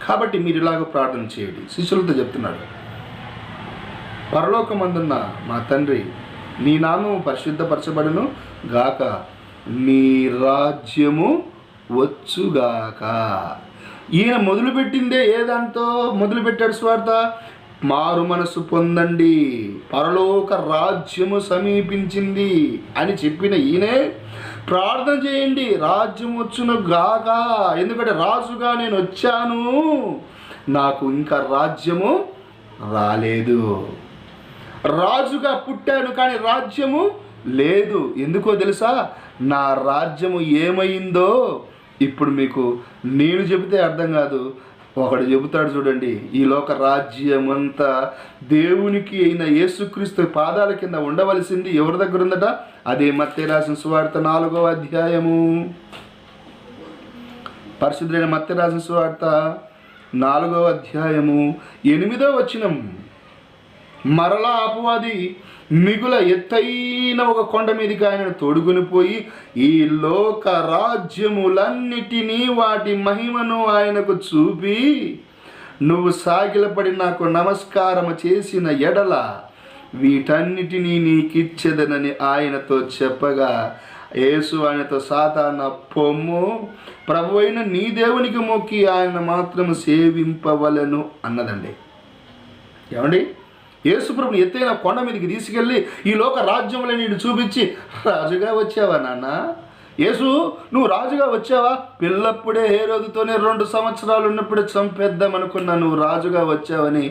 కాబట్టి మీరు ఇలాగ ప్రార్థన చేయండి. శిష్యులతో చెప్తున్నాడు, పరలోకమందున్న మా తండ్రి, నీ నామము పరిశుద్ధపరచబడును గాక, నీ రాజ్యము వచ్చుగాక. ఈయన మొదలుపెట్టిందే ఏదాంతో మొదలుపెట్టాడు స్వార్థ? మారు మనసు పొందండి, పరలోక రాజ్యము సమీపించింది అని చెప్పిన ఈయనే ప్రార్థన చేయండి, రాజ్యం వచ్చును గాక. ఎందుకంటే రాజుగా నేను వచ్చాను, నాకు ఇంకా రాజ్యము రాలేదు. రాజుగా పుట్టాను కానీ రాజ్యము లేదు. ఎందుకో తెలుసా? నా రాజ్యము ఏమైందో ఇప్పుడు మీకు నేను చెబితే అర్థం కాదు, ఒకడు చెబుతాడు చూడండి. ఈ లోక రాజ్యం అంతా దేవునికి అయిన యేసుక్రీస్తు పాదాల కింద ఉండవలసింది ఎవరి దగ్గర ఉందట? అదే మత్తయి రాసిన సువార్త 4వ అధ్యాయము. పరిశుద్ధుడైన మత్తయి రాసిన సువార్త 4వ అధ్యాయము 8వ వచనం. మరలా అపవాది మిగుల ఎత్తైన ఒక కొండ మీదకి ఆయనను తోడుకొని పోయి ఈ లోక రాజ్యములన్నిటినీ వాటి మహిమను ఆయనకు చూపి, నువ్వు సాగిలపడి నాకు నమస్కారము చేసిన ఎడల వీటన్నిటినీ నీకిచ్చేదనని ఆయనతో చెప్పగా, యేసు ఆయనతో, సాతానా పొమ్ము, ప్రభువైన నీ దేవునికి మొక్కి ఆయన మాత్రం సేవింపవలను అన్నదండి. ఏమండి, యేసుప్రభుని ఎత్తైన కొండ మీదకి తీసుకెళ్ళి ఈ లోక రాజ్యములని నేను చూపించి, రాజుగా వచ్చావా నాన్న? యేసు, నువ్వు రాజుగా వచ్చావా? పిల్లప్పుడే హేరోదుతోనే 2 సంవత్సరాలు ఉన్నప్పుడే చంపేద్దామనుకున్నా, నువ్వు రాజుగా వచ్చావని.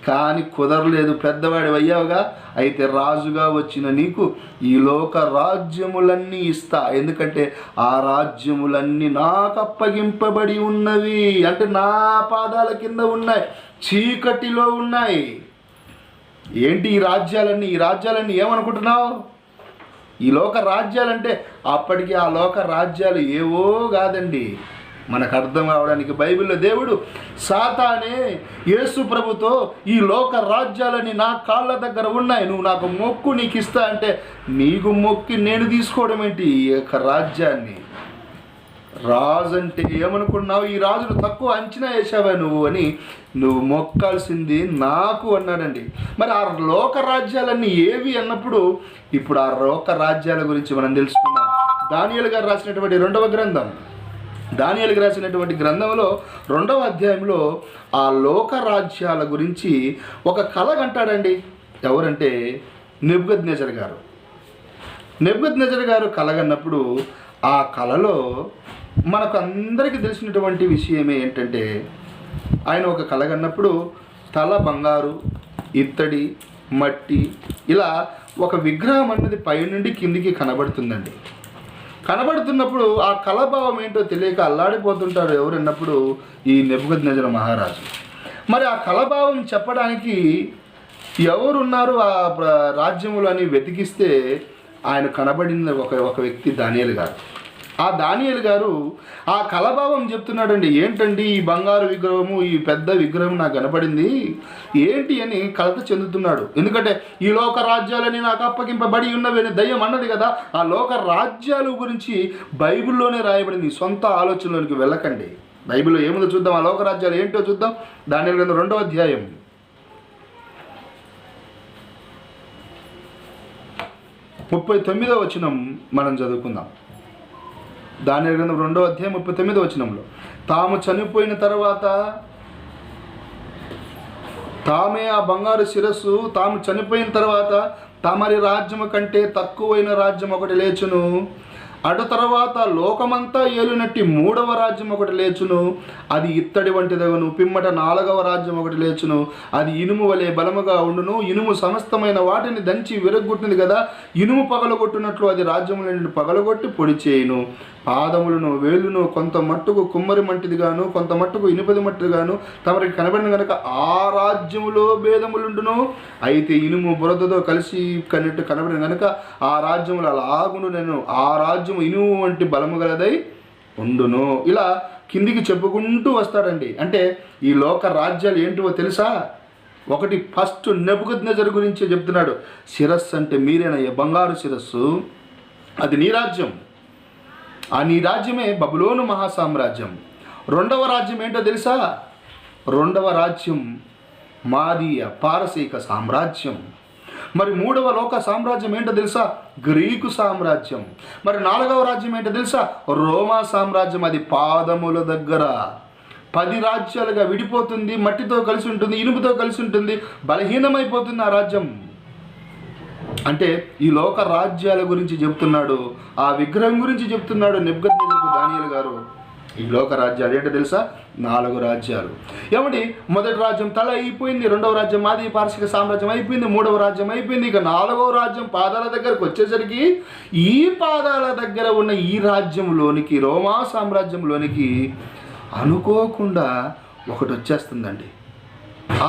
కానీ కుదరలేదు, పెద్దవాడి అయ్యావుగా. అయితే రాజుగా వచ్చిన నీకు ఈ లోక రాజ్యములన్నీ ఇస్తా, ఎందుకంటే ఆ రాజ్యములన్నీ నాకు అప్పగింపబడి ఉన్నవి. అంటే నా పాదాల కింద ఉన్నాయి, చీకటిలో ఉన్నాయి. ఏంటి ఈ రాజ్యాలన్నీ? ఈ రాజ్యాలన్నీ ఏమనుకుంటున్నావు? ఈ లోక రాజ్యాలంటే అప్పటికి ఆ లోక రాజ్యాలు ఏవో కాదండి. మనకు అర్థం కావడానికి బైబిల్లో దేవుడు, సాతానే యేసు ప్రభుతో ఈ లోక రాజ్యాలని నా కాళ్ళ దగ్గర ఉన్నాయి, నువ్వు నాకు మొక్కు, నీకు ఇస్తా అంటే, నీకు మొక్కి నేను తీసుకోవడం ఏంటి ఈ యొక్క రాజ్యాన్ని? రాజు అంటే ఏమనుకున్నావు? ఈ రాజును తక్కువ అంచనా వేసావా నువ్వు అని, నువ్వు మొక్కాల్సింది నాకు అన్నాడండి. మరి ఆ లోక రాజ్యాలన్నీ ఏవి అన్నప్పుడు, ఇప్పుడు ఆ లోక రాజ్యాల గురించి మనం తెలుసుకుందాం. దానియేలు గారు రాసినటువంటి 2వ గ్రంథం, దానియేలుకి రాసినటువంటి గ్రంథంలో 2వ అధ్యాయంలో ఆ లోక రాజ్యాల గురించి ఒక కళ కంటాడండి. ఎవరంటే నెబుకద్నెజరు గారు. నెబుకద్నెజరు గారు కలగన్నప్పుడు ఆ కళలో మనకు అందరికీ తెలిసినటువంటి విషయమే ఏంటంటే, ఆయన ఒక కలగన్నప్పుడు తల బంగారు, ఇత్తడి, మట్టి, ఇలా ఒక విగ్రహం అన్నది పైనుండి కిందికి కనబడుతుందండి. కనబడుతున్నప్పుడు ఆ కళాభావం ఏంటో తెలియక అల్లాడిపోతుంటారు ఎవరన్నప్పుడు ఈ నెబుకద్నెజరు మహారాజు. మరి ఆ కళాభావం చెప్పడానికి ఎవరున్నారు ఆ రాజ్యములు అని వెతికిస్తే ఆయన కనబడిన ఒక వ్యక్తి దానియేలు గారు. ఆ దానియేలు గారు ఆ కళాభావం చెప్తున్నాడండి. ఏంటండి ఈ బంగారు విగ్రహము, ఈ పెద్ద విగ్రహం నాకు కనపడింది ఏంటి అని కలత చెందుతున్నాడు. ఎందుకంటే ఈ లోక రాజ్యాలని నాకు అప్పగింపబడి ఉన్నవి అని దయ్యం అన్నది కదా. ఆ లోక రాజ్యాల గురించి బైబిల్లోనే రాయబడింది, సొంత ఆలోచనలోనికి వెళ్ళకండి. బైబిల్లో ఏముందో చూద్దాం, ఆ లోక రాజ్యాలు ఏంటో చూద్దాం. దానియేలు గ్రంథం 2వ అధ్యాయం 39వ వచనం మనం చదువుకుందాం. దానియేలు గ్రంథం 2వ అధ్యాయం 39వ వచనంలో, తాము చనిపోయిన తర్వాత తామే ఆ బంగారు శిరస్సు, తాము చనిపోయిన తర్వాత తమరి రాజ్యము కంటే తక్కువైన రాజ్యం ఒకటి లేచును, అటు తర్వాత లోకమంతా ఏలునట్టి 3వ రాజ్యం ఒకటి లేచును, అది ఇత్తడి వంటిదగును. పిమ్మట 4వ రాజ్యం ఒకటి లేచును, అది ఇనుము వలె బలముగా ఉండును. ఇనుము సమస్తమైన వాటిని దంచి విరగొట్టింది కదా, ఇనుము పగలగొట్టినట్లు అది రాజ్యములను పగలగొట్టి పొడి చేయును. పాదములను వేలును కొంత మట్టుకు కుమ్మరి మంటిదిగాను, కొంత మట్టుకు ఇనుపది మట్టిదిగాను తమరికి కనబడిన కనుక ఆ రాజ్యములో భేదములుండును. అయితే ఇనుము బురదతో కలిసి కన్నట్టు కనబడిన కనుక ఆ రాజ్యములు అలాగును, నేను ఆ రాజ్యము ఇనుము వంటి బలము గలదై ఉండును. ఇలా కిందికి చెప్పుకుంటూ వస్తాడండి. అంటే ఈ లోక రాజ్యాలు ఏంటివో తెలుసా? ఒకటి, ఫస్ట్ నెబుకద్నెజరు గురించి చెప్తున్నాడు. శిరస్సు అంటే మీరేనయ్య, బంగారు శిరస్సు, అది నీ రాజ్యం. ఆ నీ రాజ్యమే బబులోను మహాసామ్రాజ్యం. 2వ రాజ్యం ఏంటో తెలుసా? 2వ రాజ్యం మాదీయ పారసీక సామ్రాజ్యం. మరి 3వ లోక సామ్రాజ్యం ఏంటో తెలుసా? గ్రీకు సామ్రాజ్యం. మరి 4వ రాజ్యం ఏంటో తెలుసా? రోమా సామ్రాజ్యం. అది పాదముల దగ్గర 10 రాజ్యాలుగా విడిపోతుంది, మట్టితో కలిసి ఉంటుంది, ఇనుముతో కలిసి ఉంటుంది, బలహీనమైపోతుంది ఆ రాజ్యం. అంటే ఈ లోక రాజ్యాల గురించి చెప్తున్నాడు, ఆ విగ్రహం గురించి చెప్తున్నాడు నెబుకద్నెజరు దానియేలు గారు. ఈ లోక రాజ్యాలు ఏంటో తెలుసా? 4 రాజ్యాలు. ఏమండి, మొదటి రాజ్యం తల అయిపోయింది, రెండవ రాజ్యం మాది పారసిక సామ్రాజ్యం అయిపోయింది, మూడవ రాజ్యం అయిపోయింది, ఇక 4వ రాజ్యం పాదాల దగ్గరకు వచ్చేసరికి ఈ పాదాల దగ్గర ఉన్న ఈ రాజ్యంలోనికి, రోమా సామ్రాజ్యంలోనికి అనుకోకుండా ఒకటి వచ్చేస్తుందండి.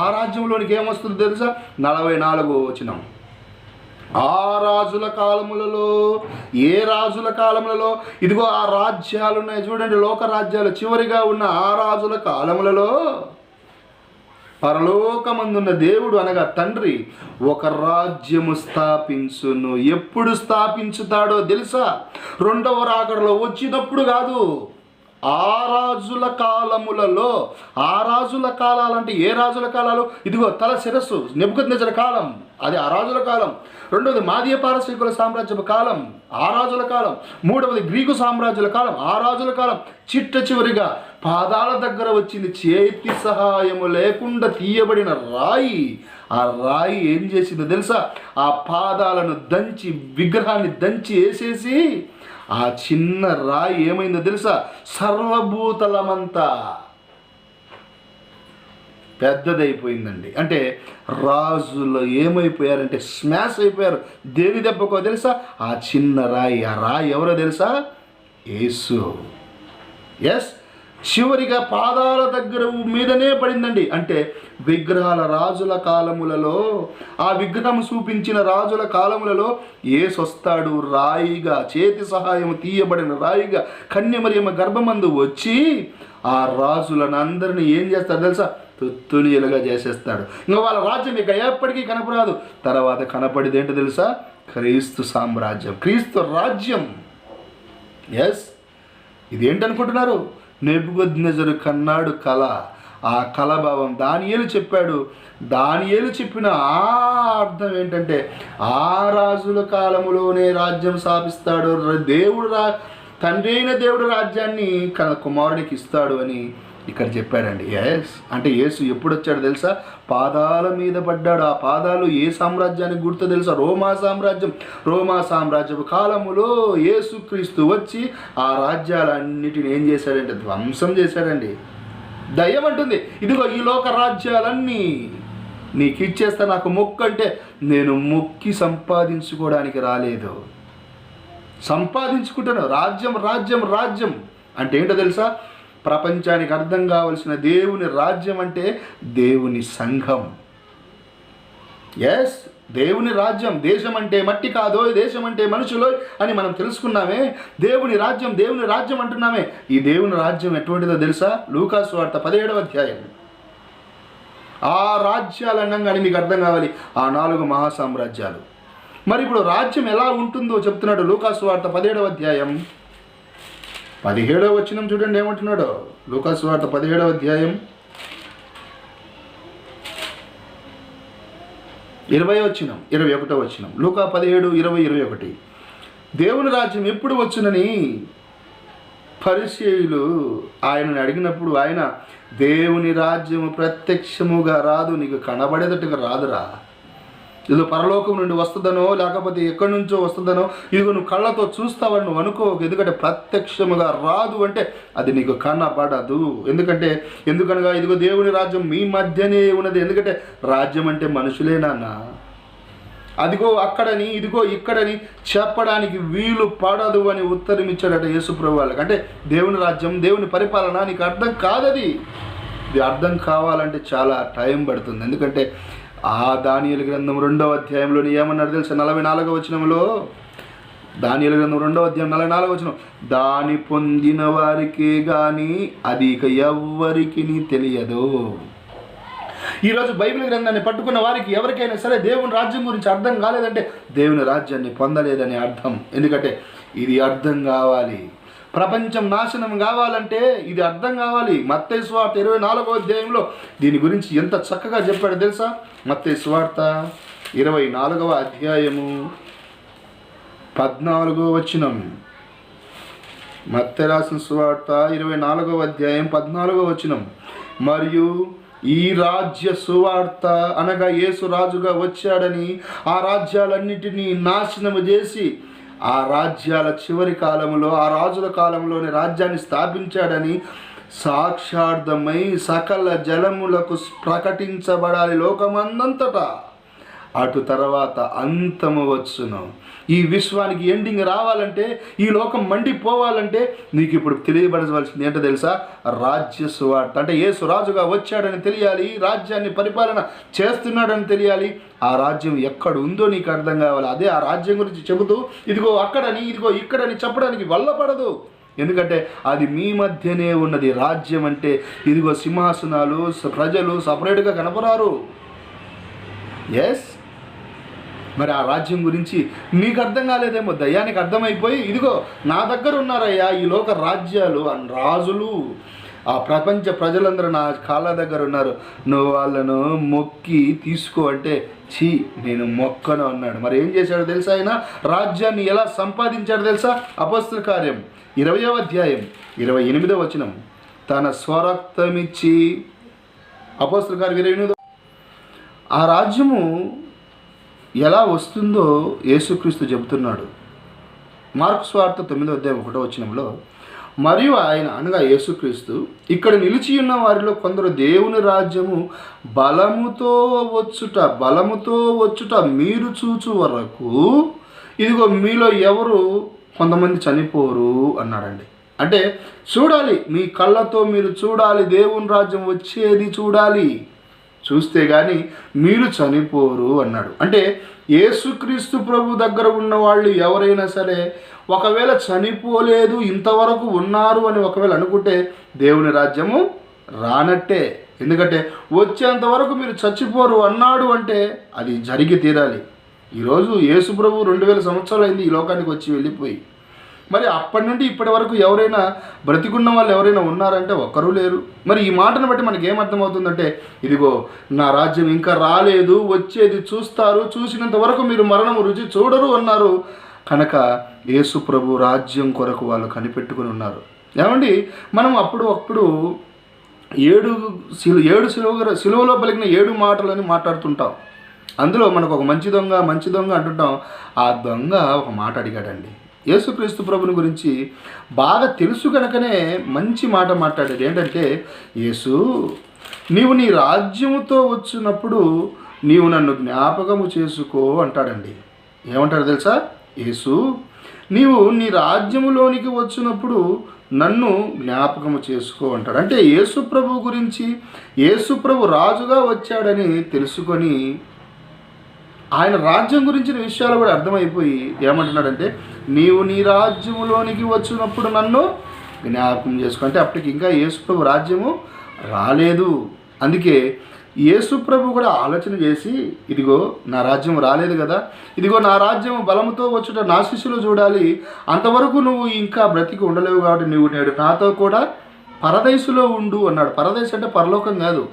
ఆ రాజ్యంలోనికి ఏమొస్తుందో తెలుసా? 44వ వచనం. ఆ రాజుల కాలములలో, ఏ రాజుల కాలములలో, ఇదిగో ఆ రాజ్యాలు ఉన్నాయి చూడండి, లోక రాజ్యాలు చివరిగా ఉన్న ఆ రాజుల కాలములలో పరలోకమందున్న దేవుడు అనగా తండ్రి ఒక రాజ్యము స్థాపించును. ఎప్పుడు స్థాపించుతాడో తెలుసా? రెండవ రాకడలో వచ్చినప్పుడు కాదు, ఆ రాజుల కాలములలో. ఆ రాజుల కాలాలంటే ఏ రాజుల కాలాలు? ఇదిగో తల శిరస్సు నెబుకద్నెజరు కాలం, అది ఆ రాజుల కాలం. రెండవది మాదీయ పారసీకుల సామ్రాజ్యపు కాలం, ఆ రాజుల కాలం. మూడవది గ్రీకు సామ్రాజ్యుల కాలం, ఆ రాజుల కాలం. చిట్ట చివరిగా పాదాల దగ్గర వచ్చింది, చేతి సహాయము లేకుండా తీయబడిన రాయి. ఆ రాయి ఏం చేసిందో తెలుసా? ఆ పాదాలను దంచి, విగ్రహాన్ని దంచి వేసేసి, ఆ చిన్న రాయి ఏమైందో తెలుసా? సర్వభూతలమంతా పెద్దదైపోయిందండి. అంటే రాజులు ఏమైపోయారంటే స్మాష్ అయిపోయారు. దేని దెబ్బకో తెలుసా? ఆ చిన్న రాయి. ఆ రాయి ఎవరో తెలుసా? యేసు. ఎస్, చివరిగా పాదాల దగ్గర మీదనే పడిందండి. అంటే విగ్రహాల రాజుల కాలములలో, ఆ విగ్రహం చూపించిన రాజుల కాలములలో యేసు వస్తాడు రాయిగా, చేతి సహాయం తీయబడిన రాయిగా, కన్యమరియమ్మ గర్భమందు వచ్చి ఆ రాజులను అందరినీ ఏం చేస్తాడు తెలుసా? తుత్తునియలుగా చేసేస్తాడు. ఇంకా వాళ్ళ రాజ్యం ఇక ఎప్పటికీ కనపరాదు. తర్వాత కనపడిది ఏంటో తెలుసా? క్రీస్తు సామ్రాజ్యం, క్రీస్తు రాజ్యం. ఎస్, ఇదేంటనుకుంటున్నారు? నెబుకద్నెజరు కన్నాడు కళ. ఆ కళభావం దానియేలు చెప్పాడు. దానియేలు చెప్పిన ఆ అర్థం ఏంటంటే, ఆ రాజుల కాలములోనే రాజ్యం స్థాపిస్తాడు దేవుడు. తండ్రి అయిన దేవుడు రాజ్యాన్ని కుమారుడికి ఇస్తాడు అని ఇక్కడ చెప్పాడండి. ఎస్, అంటే యేసు ఎప్పుడు వచ్చాడు తెలుసా? పాదాల మీద పడ్డాడు. ఆ పాదాలు ఏ సామ్రాజ్యానికి గుర్తు తెలుసా? రోమా సామ్రాజ్యం. రోమా సామ్రాజ్యపు కాలములో యేసుక్రీస్తు వచ్చి ఆ రాజ్యాలన్నిటిని ఏం చేశాడంటే ధ్వంసం చేశాడండి. దయ్యం అంటుంది, ఇదిగో ఈ లోక రాజ్యాలన్నీ నీకు ఇచ్చేస్తా, నాకు మొక్కు అంటే, నేను మొక్కి సంపాదించుకోవడానికి రాలేదు, సంపాదించుకుంటాను. రాజ్యం రాజ్యం రాజ్యం అంటే ఏంటో తెలుసా? ప్రపంచానికి అర్థం కావలసిన దేవుని రాజ్యం అంటే దేవుని సంఘం. ఎస్, దేవుని రాజ్యం. దేశం అంటే మట్టి కాదో, దేశం అంటే మనుషులో అని మనం తెలుసుకున్నామే. దేవుని రాజ్యం, దేవుని రాజ్యం అంటున్నామే. ఈ దేవుని రాజ్యం ఎటువంటిదో తెలుసా? లూకా సువార్త 17వ అధ్యాయం. ఆ రాజ్యాలు అనగానే మీకు అర్థం కావాలి, ఆ 4 మహాసామ్రాజ్యాలు. మరి ఇప్పుడు రాజ్యం ఎలా ఉంటుందో చెప్తున్నాడు లూకా సువార్త 17వ అధ్యాయం 17వ వచనం చూడండి ఏమంటున్నాడో. లూకా సువార్త 17వ అధ్యాయం 20వ వచనం, 21వ వచనం. లూకా 17, 20, 21. దేవుని రాజ్యం ఎప్పుడు వచ్చునని పరిసయ్యులు ఆయనను అడిగినప్పుడు ఆయన, దేవుని రాజ్యము ప్రత్యక్షముగా రాదు, నీకు కనబడేటట్టుగా రాదురా. ఇది పరలోకం నుండి వస్తుందనో లేకపోతే ఎక్కడి నుంచో వస్తుందనో, ఇదిగో నువ్వు కళ్ళతో చూస్తావని నువ్వు అనుకో. ఎందుకంటే ప్రత్యక్షముగా రాదు అంటే అది నీకు కనబడదు. ఎందుకనగా ఇదిగో దేవుని రాజ్యం మీ మధ్యనే ఉన్నది. ఎందుకంటే రాజ్యం అంటే మనుషులే నాన్న. అదిగో అక్కడని, ఇదిగో ఇక్కడని చెప్పడానికి వీలు పడదు అని ఉత్తరం ఇచ్చాడట యేసుప్రభు వాళ్ళకి. అంటే దేవుని రాజ్యం, దేవుని పరిపాలన నీకు అర్థం కాదది. ఇది అర్థం కావాలంటే చాలా టైం పడుతుంది. ఎందుకంటే ఆ దానియేలు గ్రంథం 2వ అధ్యాయంలోని ఏమన్నాడు తెలుసా? 44వ వచనంలో, దానియేలు గ్రంథం 2వ అధ్యాయం 44వ వచనం, దాని పొందిన వారికే గాని అది ఇక ఎవ్వరికి తెలియదు. ఈరోజు బైబిల్ గ్రంథాన్ని పట్టుకున్న వారికి ఎవరికైనా సరే దేవుని రాజ్యం గురించి అర్థం కాలేదంటే దేవుని రాజ్యాన్ని పొందలేదని అర్థం. ఎందుకంటే ఇది అర్థం కావాలి. ప్రపంచం నాశనం కావాలంటే ఇది అర్థం కావాలి. మత్తయి సువార్త 24వ అధ్యాయంలో దీని గురించి ఎంత చక్కగా చెప్పాడు తెలుసా? మత్తయి సువార్త 24వ అధ్యాయము 14వ వచనం. మత్తయి రాసిన సువార్త 24వ అధ్యాయం 14వ వచనం. మరియు ఈ రాజ్య సువార్త అనగా యేసు రాజుగా వచ్చాడని, ఆ రాజ్యాలన్నిటినీ నాశనము చేసి ఆ రాజ్యాల చివరి కాలంలో, ఆ రాజుల కాలంలోని రాజ్యాన్ని స్థాపించాడని సాక్షార్థమై సకల జలములకు ప్రకటించబడాలి లోకమందంతటా. అటు తర్వాత అంతము వచ్చును. ఈ విశ్వానికి ఎండింగ్ రావాలంటే, ఈ లోకం మండిపోవాలంటే నీకు ఇప్పుడు తెలియబడవలసింది ఏంటో తెలుసా? రాజ్య సువార్త. అంటే యేసు రాజుగా వచ్చాడని తెలియాలి, రాజ్యాన్ని పరిపాలన చేస్తున్నాడని తెలియాలి. ఆ రాజ్యం ఎక్కడ ఉందో నీకు అర్థం కావాలి. అదే ఆ రాజ్యం గురించి చెబుతూ ఇదిగో అక్కడని, ఇదిగో ఇక్కడని చెప్పడానికి వల్లపడదు. ఎందుకంటే అది మీ మధ్యనే ఉన్నది. రాజ్యం అంటే ఇదిగో సింహాసనాలు, ప్రజలు సపరేట్గా కనపరారు. ఎస్, మరి ఆ రాజ్యం గురించి నీకు అర్థం కాలేదేమో, దయ్యానికి అర్థమైపోయి ఇదిగో నా దగ్గర ఉన్నారయ్యా ఈ లోక రాజ్యాలు, రాజులు, ఆ ప్రపంచ ప్రజలందరూ నా కాళ్ళ దగ్గర ఉన్నారు, నువ్వు వాళ్ళను మొక్కి తీసుకో అంటే ఛీ నేను మొక్కను అన్నాడు. మరి ఏం చేశాడో తెలుసా? ఆయన రాజ్యాన్ని ఎలా సంపాదించాడో తెలుసా? అపొస్తలుల కార్యం 20వ అధ్యాయం 28వ వచనం. తన స్వరక్తమిచ్చి, అపొస్తలుల కార్యం 28. ఆ రాజ్యము ఎలా వస్తుందో యేసుక్రీస్తు చెబుతున్నాడు. మార్కు సువార్త 9వ అధ్యాయం 1వ వచనంలో, మరియు ఆయన అనగా యేసుక్రీస్తు ఇక్కడ నిలిచి ఉన్న వారిలో కొందరు దేవుని రాజ్యము బలముతో వచ్చుట మీరు చూచు వరకు ఇదిగో మీలో ఎవరు కొంతమంది చనిపోరు అన్నాడండి. అంటే చూడాలి, మీ కళ్ళతో మీరు చూడాలి, దేవుని రాజ్యం వచ్చేది చూడాలి, చూస్తే కానీ మీరు చనిపోరు అన్నాడు. అంటే యేసుక్రీస్తు ప్రభు దగ్గర ఉన్న వాళ్ళు ఎవరైనా సరే ఒకవేళ చనిపోలేదు, ఇంతవరకు ఉన్నారు అని ఒకవేళ అనుకుంటే దేవుని రాజ్యము రానట్టే. ఎందుకంటే వచ్చేంత వరకు మీరు చచ్చిపోరు అన్నాడు అంటే అది జరిగి తీరాలి. ఈరోజు యేసు ప్రభు 2000 సంవత్సరాలు అయింది ఈ లోకానికి వచ్చి వెళ్ళిపోయి. మరి అప్పటి నుండి ఇప్పటి వరకు ఎవరైనా బ్రతికున్న వాళ్ళు ఎవరైనా ఉన్నారంటే ఒక్కరూ లేరు. మరి ఈ మాటను బట్టి మనకి ఏమర్థమవుతుందంటే ఇదిగో నా రాజ్యం ఇంకా రాలేదు, వచ్చేది చూస్తారు, చూసినంత వరకు మీరు మరణము రుచి చూడరు అన్నారు. కనుక యేసు ప్రభు రాజ్యం కొరకు వాళ్ళు కనిపెట్టుకుని ఉన్నారు. ఏమండి, మనం అప్పుడు 7 సిలువలో పలికిన 7 మాటలని మాట్లాడుతుంటాం. అందులో మనకు ఒక మంచి దొంగ అంటుంటాం. ఆ దొంగ ఒక మాట అడిగాడండి. యేసుక్రీస్తు ప్రభుని గురించి బాగా తెలుసు కనుకనే మంచి మాట మాట్లాడాడు. ఏంటంటే, యేసు నీవు నీ రాజ్యముతో వచ్చినప్పుడు నీవు నన్ను జ్ఞాపకము చేసుకో అంటాడండి. ఏమంటాడు తెలుసా? యేసు నీవు నీ రాజ్యములోనికి వచ్చినప్పుడు నన్ను జ్ఞాపకము చేసుకో అంటాడు. అంటే యేసు ప్రభు గురించి, యేసు ప్రభు రాజుగా వచ్చాడని తెలుసుకొని ఆయన రాజ్యం గురించిన విషయాలు కూడా అర్థమైపోయి ఏమంటున్నాడంటే నీవు నీ రాజ్యములోనికి వచ్చినప్పుడు నన్ను జ్ఞాపకం చేసుకో. అంటే అప్పటికి ఇంకా యేసుప్రభు రాజ్యము రాలేదు. అందుకే యేసుప్రభు కూడా ఆలోచన చేసి ఇదిగో నా రాజ్యం రాలేదు కదా, ఇదిగో నా రాజ్యం బలముతో వచ్చుట నా శిష్యులు చూడాలి, అంతవరకు నువ్వు ఇంకా బ్రతికి ఉండలేవు కాబట్టి నువ్వు నేడు నాతో కూడా పరదేశులో ఉండు అన్నాడు. పరదేశం అంటే పరలోకం కాదు.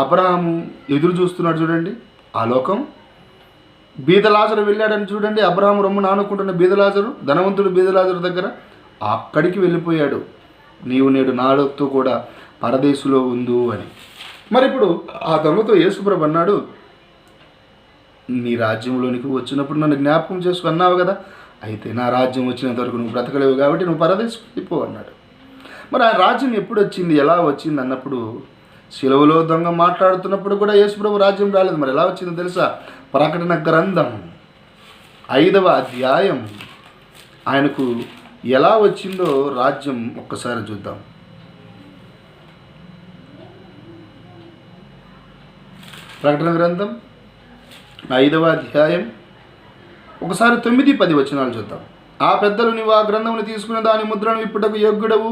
అబ్రహాము ఎదురు చూస్తున్నాడు చూడండి ఆ లోకం. బీదలాజరు వెళ్ళాడని చూడండి, అబ్రహాము రొమ్ము నానుకుంటున్న బీదలాజరు, ధనవంతుడు బీదలాజరు దగ్గర అక్కడికి వెళ్ళిపోయాడు. నీవు నేడు నాడుతో కూడా పరదేశులో ఉండు అని. మరి ఇప్పుడు ఆ దొంగతో యేసుప్రభు అన్నాడు, నీ రాజ్యంలోనికి వచ్చినప్పుడు నన్ను జ్ఞాపకం చేసుకున్నావు కదా, అయితే నా రాజ్యం వచ్చినంత వరకు నువ్వు బ్రతకలేవు కాబట్టి నువ్వు పరదేశం వెళ్ళిపో అన్నాడు. మరి ఆ రాజ్యం ఎప్పుడు వచ్చింది, ఎలా వచ్చింది అన్నప్పుడు, శిలువలో దొంగ మాట్లాడుతున్నప్పుడు కూడా యేసుప్రభు రాజ్యం రాలేదు. మరి ఎలా వచ్చిందో తెలుసా? ప్రకటన గ్రంథం 5వ అధ్యాయం ఆయనకు ఎలా వచ్చిందో రాజ్యం ఒక్కసారి చూద్దాం. ప్రకటన గ్రంథం 5వ అధ్యాయం ఒకసారి 9-10 వచనాలు చూద్దాం. ఆ పెద్దలు నీవు ఆ గ్రంథమును తీసుకున్న దాని ముద్రను విప్పుటకు యోగ్యుడవు,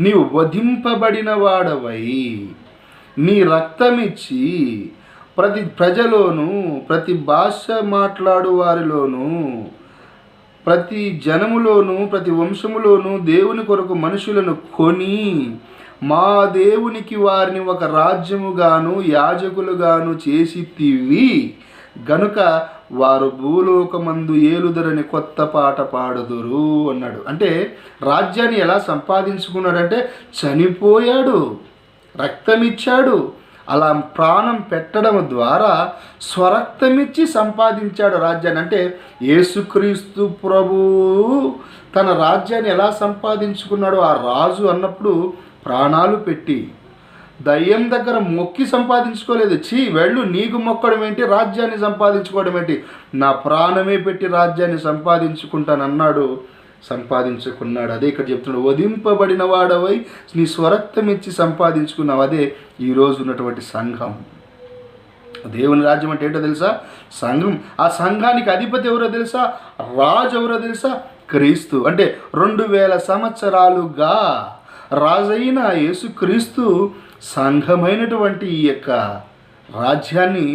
నీవు వధింపబడిన వాడవై నీ రక్తమిచ్చి ప్రతి ప్రజలోను, ప్రతి భాష మాట్లాడు వారిలోను, ప్రతి జనములోను, ప్రతి వంశములోను దేవుని కొరకు మనుషులను కొని మా దేవునికి వారిని ఒక రాజ్యముగాను యాజకులుగాను చేసితివి గనుక వారు భూలోకమందు ఏలుదరని కొత్త పాట పాడుదురు అన్నాడు. అంటే రాజ్యాన్ని ఎలా సంపాదించుకున్నాడంటే చనిపోయాడు, రక్తమిచ్చాడు, అలా ప్రాణం పెట్టడం ద్వారా స్వరక్తమిచ్చి సంపాదించాడు రాజ్యాన్ని. అంటే యేసుక్రీస్తు ప్రభువు తన రాజ్యాన్ని ఎలా సంపాదించుకున్నాడో, ఆ రాజు అన్నప్పుడు ప్రాణాలు పెట్టి దయ్యం దగ్గర మొక్కి సంపాదించుకోలేదు. వెళ్ళు, నీకు మొక్కడం ఏంటి, రాజ్యాన్ని సంపాదించుకోవడం ఏంటి, నా ప్రాణమే పెట్టి రాజ్యాన్ని సంపాదించుకుంటానన్నాడు. సంపాదించుకున్నాడు. అదే ఇక్కడ చెప్తున్నాడు, వధింపబడిన వాడవై నీ స్వరక్తం ఇచ్చి సంపాదించుకున్నావు. అదే ఈరోజు ఉన్నటువంటి సంఘం. దేవుని రాజ్యం అంటే ఏంటో తెలుసా? సంఘం. ఆ సంఘానికి అధిపతి ఎవరో తెలుసా? రాజు ఎవరో తెలుసా? క్రీస్తు. అంటే 2000 సంవత్సరాలుగా రాజైన యేసుక్రీస్తు సంఘమైనటువంటి ఈ యొక్క రాజ్యాన్ని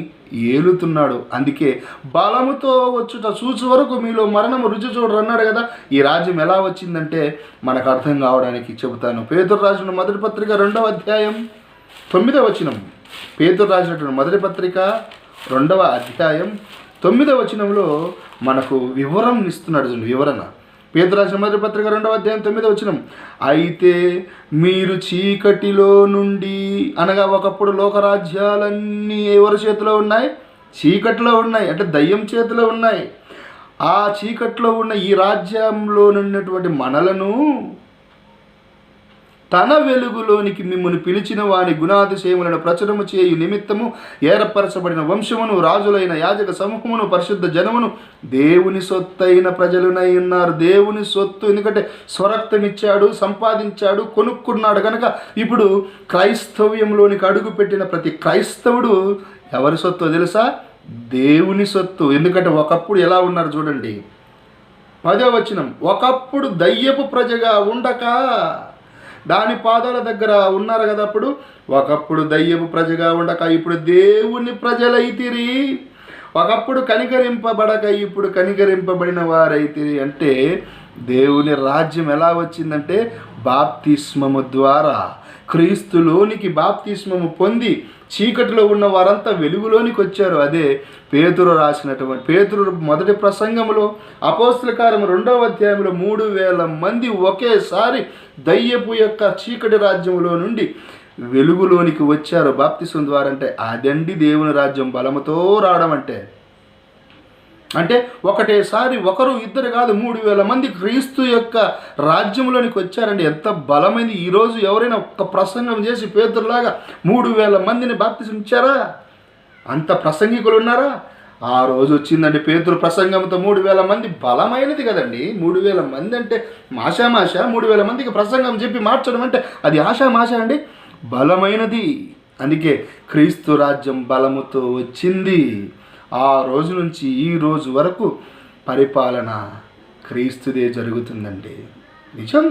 ఏలుతున్నాడు. అందుకే బలముతో వచ్చుట చూచు వరకు మీలో మరణము రుచి చూడరు అన్నాడు కదా. ఈ రాజ్యం ఎలా వచ్చిందంటే మనకు అర్థం కావడానికి చెబుతాను. పేతురు రాసిన మొదటి పత్రిక 2వ అధ్యాయం 9వ వచనం. పేతురు రాసినటువంటి మొదటి పత్రిక 2వ అధ్యాయం 9వ వచనంలో మనకు వివరణ ఇస్తున్నాడు. వివరణ. పేతురు రాసిన మొదటి పత్రిక 2వ అధ్యాయం 9వ వచనం. అయితే మీరు చీకటిలో నుండి, అనగా ఒకప్పుడు లోకరాజ్యాలన్నీ ఎవరి చేతిలో ఉన్నాయి? చీకటిలో ఉన్నాయి. అంటే దయ్యం చేతిలో ఉన్నాయి. ఆ చీకటిలో ఉన్న ఈ రాజ్యంలో ఉన్నటువంటి మనలను తన వెలుగులోనికి మిమ్మల్ని పిలిచిన వాని గుణాతిశయములను ప్రచురము చేయు నిమిత్తము ఏర్పరచబడిన వంశమును, రాజులైన యాజక సమూహమును, పరిశుద్ధ జనమును, దేవుని సొత్తైన ప్రజలునై ఉన్నారు. దేవుని సొత్తు. ఎందుకంటే స్వరక్తం ఇచ్చాడు, సంపాదించాడు, కొనుక్కున్నాడు కనుక ఇప్పుడు క్రైస్తవ్యంలోనికి అడుగుపెట్టిన ప్రతి క్రైస్తవుడు ఎవరి సొత్తు తెలుసా? దేవుని సొత్తు. ఎందుకంటే ఒకప్పుడు ఎలా ఉన్నారు చూడండి. 10వ వచనం. ఒకప్పుడు దయ్యపు ప్రజగా ఉండక దాని పాదాల దగ్గర ఉన్నారు కదా. అప్పుడు ఒకప్పుడు దయ్యపు ప్రజగా ఉండక ఇప్పుడు దేవుని ప్రజలైతిరి. ఒకప్పుడు కనికరింపబడక ఇప్పుడు కనికరింపబడిన వారైతిరి. అంటే దేవుని రాజ్యం ఎలా వచ్చిందంటే బాప్తిస్మము ద్వారా. క్రీస్తులోనికి బాప్తిస్మము పొంది చీకటిలో ఉన్న వారంతా వెలుగులోనికి వచ్చారు. అదే పేతురు రాసినటువంటి పేతురు మొదటి ప్రసంగంలో అపోస్తల కార్యము 2వ అధ్యాయంలో 3000 మంది ఒకేసారి దయ్యపు యొక్క చీకటి రాజ్యంలో నుండి వెలుగులోనికి వచ్చారు బాప్తిస్మం ద్వారా. అంటే అదండి దేవుని రాజ్యం బలముతో రావడం అంటే. అంటే ఒకటేసారి ఒకరు ఇద్దరు కాదు, 3000 మంది క్రీస్తు యొక్క రాజ్యంలోనికి వచ్చారండి. ఎంత బలమైంది. ఈరోజు ఎవరైనా ఒక్క ప్రసంగం చేసి పేతురులాగా 3000 మందిని బాప్తిస్మిచ్చారా? అంత ప్రసంగికులు ఉన్నారా? ఆ రోజు వచ్చిందండి పేతురు ప్రసంగంతో 3000 మంది. బలమైనది కదండి. 3000 మంది అంటే మాషామాష. 3000 మందికి ప్రసంగం చెప్పి మార్చడం అంటే అది ఆషామాష అండి. బలమైనది. అందుకే క్రీస్తు రాజ్యం బలముతో వచ్చింది. ఆ రోజు నుంచి ఈ రోజు వరకు పరిపాలన క్రీస్తుదే జరుగుతుందండి. నిజం.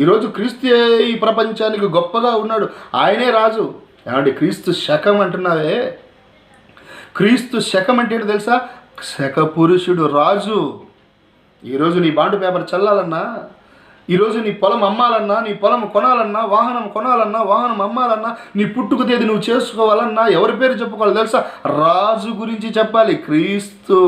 ఈరోజు క్రీస్తు ఈ ప్రపంచానికి గొప్పగా ఉన్నాడు. ఆయనే రాజు. ఏమంటే క్రీస్తు శకం అంటున్నావే. క్రీస్తు శకం అంటే ఏంటో తెలుసా? శక పురుషుడు, రాజు. ఈరోజు నీ బాండు పేపర్ చల్లాలన్నా, ఈరోజు నీ పొలం అమ్మాలన్నా, నీ పొలం కొనాలన్నా, వాహనం కొనాలన్నా, వాహనం అమ్మాలన్నా, నీ పుట్టుక తేదీ నువ్వు చేసుకోవాలన్నా ఎవరి పేరు చెప్పుకోవాలి తెలుసా? రాజు గురించి చెప్పాలి. క్రీస్తు,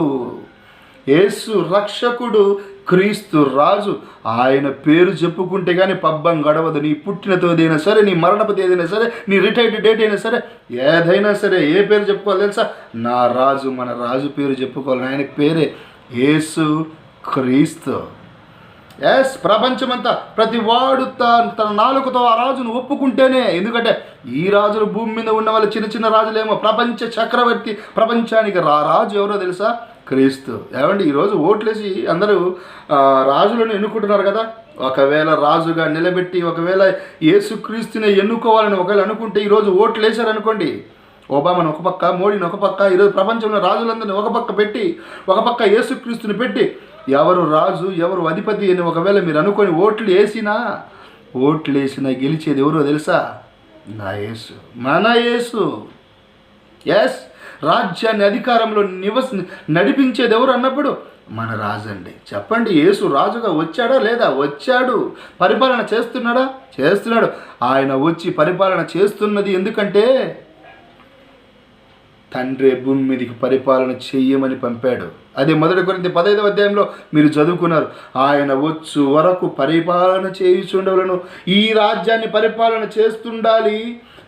యేసు రక్షకుడు, క్రీస్తు రాజు. ఆయన పేరు చెప్పుకుంటే కానీ పబ్బం గడవదు. నీ పుట్టిన తేదీ అయినా సరే, నీ మరణపు తేదీ అయినా సరే, నీ రిటైర్డ్ డేట్ అయినా సరే, ఏదైనా సరే ఏ పేరు చెప్పుకోవాలి తెలుసా? నా రాజు, మన రాజు పేరు చెప్పుకోవాలి. ఆయన పేరే యేసు క్రీస్తు. ఎస్. ప్రపంచమంతా ప్రతి వాడు తన నాలుకతో ఆ రాజును ఒప్పుకుంటేనే. ఎందుకంటే ఈ రాజులు భూమి మీద ఉన్న వాళ్ళు చిన్న చిన్న రాజులేమో. ప్రపంచ చక్రవర్తి, ప్రపంచానికి రాజు ఎవరో తెలుసా? క్రీస్తు. ఏమండి ఈరోజు ఓట్లేసి అందరూ రాజులను ఎన్నుకుంటున్నారు కదా. ఒకవేళ రాజుగా నిలబెట్టి ఒకవేళ యేసుక్రీస్తుని ఎన్నుకోవాలని ఒకవేళ అనుకుంటే ఈరోజు ఓట్లు వేశారనుకోండి, ఒబామాను ఒక పక్క, మోడీని ఒక పక్క, ఈరోజు ప్రపంచంలో రాజులందరినీ ఒక పక్క పెట్టి ఒక పక్క యేసుక్రీస్తుని పెట్టి ఎవరు రాజు ఎవరు అధిపతి అని ఒకవేళ మీరు అనుకొని ఓట్లు వేసినా గెలిచేది ఎవరో తెలుసా? నా యేసు, మన యేసు. ఎస్. రాజ్యాన్ని అధికారంలో నడిపించేది ఎవరు అన్నప్పుడు మన రాజు అండి. చెప్పండి, యేసు రాజుగా వచ్చాడా లేదా? వచ్చాడు. పరిపాలన చేస్తున్నాడా? చేస్తున్నాడు. ఆయన వచ్చి పరిపాలన చేస్తున్నది ఎందుకంటే తండ్రి భూమి మీదకి పరిపాలన చెయ్యమని పంపాడు. అదే 1 కొరింథీ 15వ అధ్యాయంలో మీరు చదువుకున్నారు. ఆయన వచ్చు వరకు పరిపాలన చేయుచుండవలను. ఈ రాజ్యాన్ని పరిపాలన చేస్తుండాలి.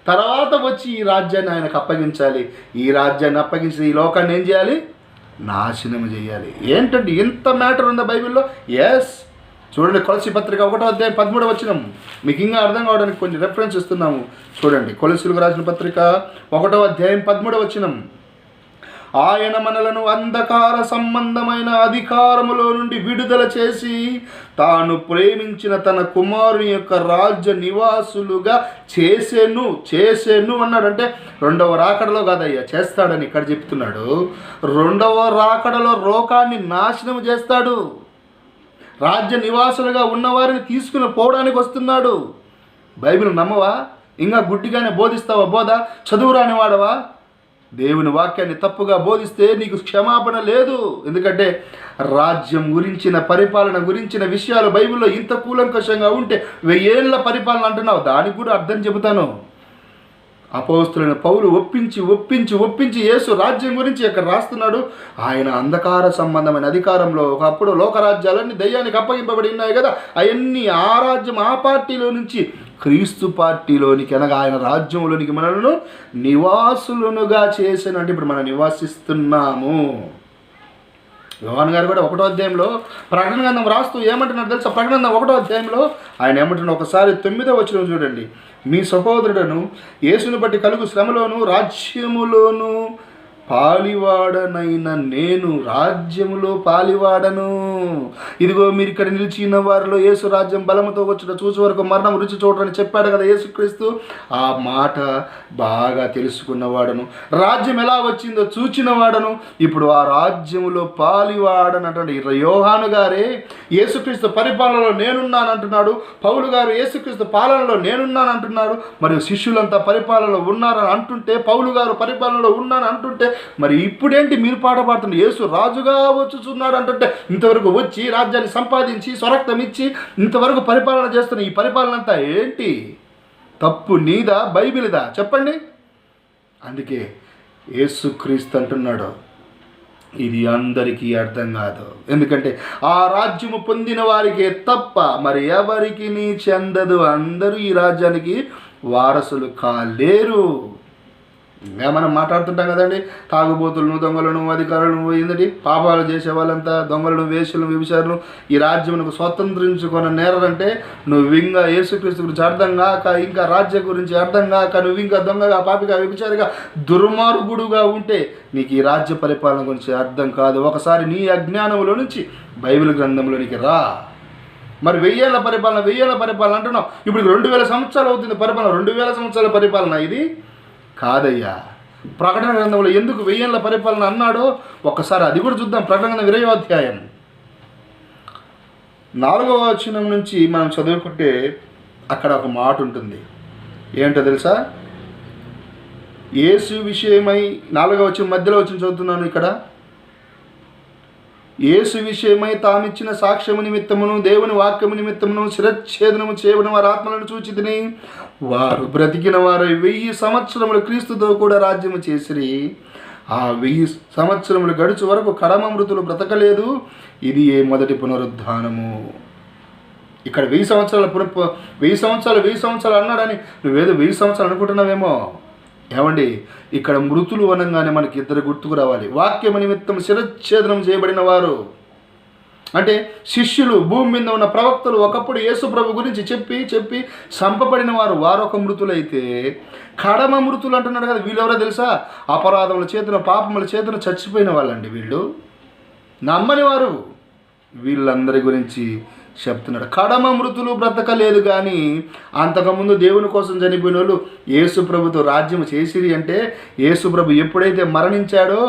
తర్వాత వచ్చి ఈ రాజ్యాన్ని ఆయనకు అప్పగించాలి. ఈ రాజ్యాన్ని అప్పగించి ఈ లోకాన్ని ఏం చేయాలి? నాశనం చేయాలి. ఏంటంటే ఇంత మ్యాటర్ ఉందా బైబిల్లో? ఎస్. చూడండి, కొలసి పత్రిక 1వ అధ్యాయం 13వ వచనం. మీకు ఇంకా అర్థం కావడానికి కొన్ని రెఫరెన్స్ ఇస్తున్నాము. చూడండి, కొలసీలకు రాసిన పత్రిక 1వ అధ్యాయం 13వ వచనం. ఆయన మనలను అంధకార సంబంధమైన అధికారములో నుండి విడుదల చేసి తాను ప్రేమించిన తన కుమారుని యొక్క రాజ్య నివాసులుగా చేసేను అన్నాడంటే రెండవ రాకడలో కాదయ్యా, చేస్తాడని ఇక్కడ చెప్తున్నాడు. రెండవ రాకడలో లోకాన్ని నాశనం చేస్తాడు. రాజ్య నివాసులుగా ఉన్నవారిని తీసుకుని పోవడానికి వస్తున్నాడు. బైబిల్ నమ్మవా? ఇంకా గుడ్డిగానే బోధిస్తావా? బోధ చదువు రానివాడవా? దేవుని వాక్యాన్ని తప్పుగా బోధిస్తే నీకు క్షమాపణ లేదు. ఎందుకంటే రాజ్యం గురించిన, పరిపాలన గురించిన విషయాలు బైబిల్లో ఇంత కూలంకషంగా ఉంటే 1000 ఏళ్ల పరిపాలన అంటున్నావు. దానికి కూడా అర్థం చెబుతాను. అపోస్తులైన పౌలు ఒప్పించి యేసు రాజ్యం గురించి ఇక్కడ రాస్తున్నాడు. ఆయన అంధకార సంబంధమైన అధికారంలో ఒకప్పుడు లోకరాజ్యాలన్నీ దయ్యానికి అప్పగింపబడి ఉన్నాయి కదా, అవన్నీ ఆ రాజ్యం, ఆ పార్టీలో నుంచి క్రీస్తు పార్టీలోనికి, అనగా ఆయన రాజ్యంలోనికి మనలను నివాసులుగా చేశానంటే ఇప్పుడు మనం నివాసిస్తున్నాము. యోహాను గారు కూడా 1వ అధ్యాయంలో ప్రకటన గ్రంథం రాస్తూ ఏమంటున్నారు తెలుసా? ప్రకటన గ్రంథం 1వ అధ్యాయంలో ఆయన ఏమంటున్నారు? ఒకసారి 9వ వచనం చూడండి. మీ సహోదరుడను యేసును బట్టి కలుగు శ్రమలోను రాజ్యములోను పాలివాడనైన నేను, రాజ్యములో పాలివాడను. ఇదిగో మీరు ఇక్కడ నిలిచిన వారిలో యేసు రాజ్యం బలముతో వచ్చుట చూసి వరకు మరణం రుచి చూడని చెప్పాడు కదా యేసుక్రీస్తు. ఆ మాట బాగా తెలుసుకున్నవాడను, రాజ్యం ఎలా వచ్చిందో చూచిన వాడను, ఇప్పుడు ఆ రాజ్యములో పాలివాడనంటాడు. యోహాను గారే యేసుక్రీస్తు పరిపాలనలో నేనున్నాను అంటున్నాడు. పౌలు గారు యేసుక్రీస్తు పాలనలో నేనున్నాను అంటున్నారు. మరియు శిష్యులంతా పరిపాలనలో ఉన్నారని అంటుంటే, పౌలు గారు పరిపాలనలో ఉన్నాను అంటుంటే, మరి ఇప్పుడేంటి మీరు పాట పాడుతున్నారు? యేసు రాజుగా వచ్చుచున్నాడు అంటుంటే, ఇంతవరకు వచ్చి రాజ్యాన్ని సంపాదించి స్వరక్తం ఇచ్చి ఇంతవరకు పరిపాలన చేస్తున్న ఈ పరిపాలన అంతా ఏంటి? తప్పు నీదా బైబిల్దా? చెప్పండి. అందుకే యేసుక్రీస్తు అంటున్నాడు, ఇది అందరికీ అర్థం కాదు. ఎందుకంటే ఆ రాజ్యము పొందిన వారికే తప్ప మరి ఎవరికి చెందదు. అందరూ ఈ రాజ్యానికి వారసులు కాలేరు. మనం మాట్లాడుతుంటాం కదండి, తాగుబోతులను, దొంగలను, అధికారులను, ఏంటంటే పాపాలు చేసే వాళ్ళంతా దొంగలను, వేశ్యలను, వ్యభిచారులను ఈ రాజ్యమునకు స్వతంత్రించుకున్న నేరంటే నువ్వు ఇంకా యేసుక్రీస్తు గురించి అర్థం కాక, ఇంకా రాజ్యం గురించి అర్థం కాక, నువ్వు ఇంకా దొంగగా, పాపిగా, వ్యభిచారిగా, దుర్మార్గుడుగా ఉంటే నీకు ఈ రాజ్య పరిపాలన గురించి అర్థం కాదు. ఒకసారి నీ అజ్ఞానంలో నుంచి బైబిల్ గ్రంథంలోనికి రా. మరి 1000 ఏళ్ల పరిపాలన అంటున్నావు. ఇప్పుడు 2000 సంవత్సరాలు అవుతుంది పరిపాలన. 2000 సంవత్సరాల పరిపాలన ఇది కాదయ్యా. ప్రకటన గ్రంథంలో ఎందుకు 1000 ఏళ్ల పరిపాలన అన్నాడో ఒక్కసారి అది కూడా చూద్దాం. ప్రకటన గ్రంథం 20వ అధ్యాయం 4వ వచనం నుంచి మనం చదువుకుంటే అక్కడ ఒక మాట ఉంటుంది. ఏంటో తెలుసా? యేసు విషయమై 4వ వచనం మధ్యలో వచ్చి చదువుతున్నాను. ఇక్కడ యేసు విషయమై తామిచ్చిన సాక్ష్యము నిమిత్తమును దేవుని వాక్యము నిమిత్తమును శిరచ్ఛేదనము చేయబడిన వారి ఆత్మలను చూచితిని. వారు బ్రతికిన వారు 1000 సంవత్సరములు క్రీస్తుతో కూడా రాజ్యము చేసిరి. ఆ 1000 సంవత్సరములు గడుచు వరకు కడమ మృతులు బ్రతకలేదు. ఇది ఏ మొదటి పునరుద్ధానము. ఇక్కడ 1000 సంవత్సరాలు అన్నాడని నువ్వేదో 1000 సంవత్సరాలు అనుకుంటున్నావేమో. ఏమండి, ఇక్కడ మృతులు అనగానే మనకి ఇద్దరు గుర్తుకు రావాలి. వాక్యము నిమిత్తం శిరచ్ఛేదనం చేయబడిన వారు అంటే శిష్యులు, భూమి మీద ఉన్న ప్రవక్తలు ఒకప్పుడు యేసు ప్రభు గురించి చెప్పి చంపబడిన వారు ఒక మృతులైతే, కడమ మృతులు అంటున్నాడు కదా, వీళ్ళెవరో తెలుసా? అపరాధముల చేతున, పాపముల చేతున చచ్చిపోయిన వాళ్ళండి వీళ్ళు. నమ్మని వారు. వీళ్ళందరి గురించి చెప్తున్నాడు. కడమ మృతులు బ్రతకలేదు, కానీ అంతకుముందు దేవుని కోసం చనిపోయిన వాళ్ళు యేసు ప్రభుతో రాజ్యం చేసిరి. అంటే యేసు ప్రభు ఎప్పుడైతే మరణించాడో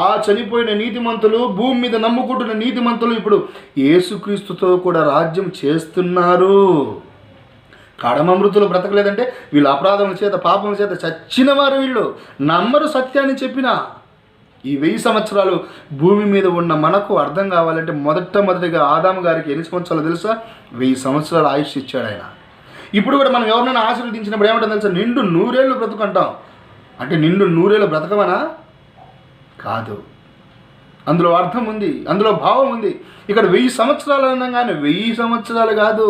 ఆ చనిపోయిన నీతిమంతులు, భూమి మీద నమ్ముకుంటున్న నీతిమంతులు ఇప్పుడు యేసుక్రీస్తుతో కూడా రాజ్యం చేస్తున్నారు. కడమ మృతులు బ్రతకలేదంటే వీళ్ళు అపరాధముల చేత, పాపముల చేత చచ్చిన వారు. వీళ్ళు నమ్మరు సత్యాన్ని చెప్పినా. ఈ 1000 సంవత్సరాలు భూమి మీద ఉన్న మనకు అర్థం కావాలంటే మొదటిగా ఆదాము గారికి ఎన్ని సంవత్సరాలు తెలుసా? 1000 సంవత్సరాల ఆయుష్ ఇచ్చాడు ఆయన. ఇప్పుడు కూడా మనం ఎవరినైనా ఆశీర్వదించినప్పుడు ఏమంటాం తెలుసా? నిండు 100 ఏళ్ళు బ్రతుకంటాం. అంటే నిండు 100 ఏళ్ళు బ్రతకమనా? కాదు. అందులో అర్థం ఉంది, అందులో భావం ఉంది. ఇక్కడ 1000 సంవత్సరాలు అనగానే 1000 సంవత్సరాలు కాదు,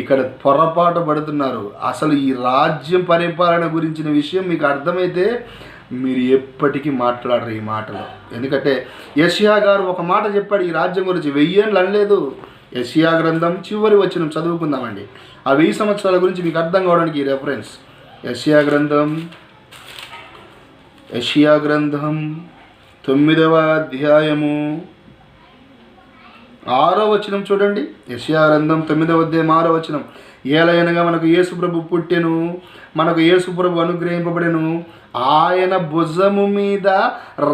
ఇక్కడ పొరపాటు పడుతున్నారు. అసలు ఈ రాజ్యం పరిపాలన గురించిన విషయం మీకు అర్థమైతే మీరు ఎప్పటికీ మాట్లాడరు ఈ మాటలు. ఎందుకంటే యెషయా గారు ఒక మాట చెప్పాడు ఈ రాజ్యం గురించి. 1000 ఏళ్ళు అనలేదు. యెషయా గ్రంథం చివరి వచనం చదువుకుందామండి. ఆ 1000 సంవత్సరాల గురించి మీకు అర్థం కావడానికి ఈ రెఫరెన్స్ యెషయా గ్రంథం 9వ అధ్యాయము 6వ వచనం చూడండి. యెషయా గ్రంథం 9వ అధ్యాయం 6వ వచనం. ఏలయనగా మనకు యేసు ప్రభు పుట్టెను, మనకు యేసు ప్రభు అనుగ్రహింపబడెను, ఆయన భుజము మీద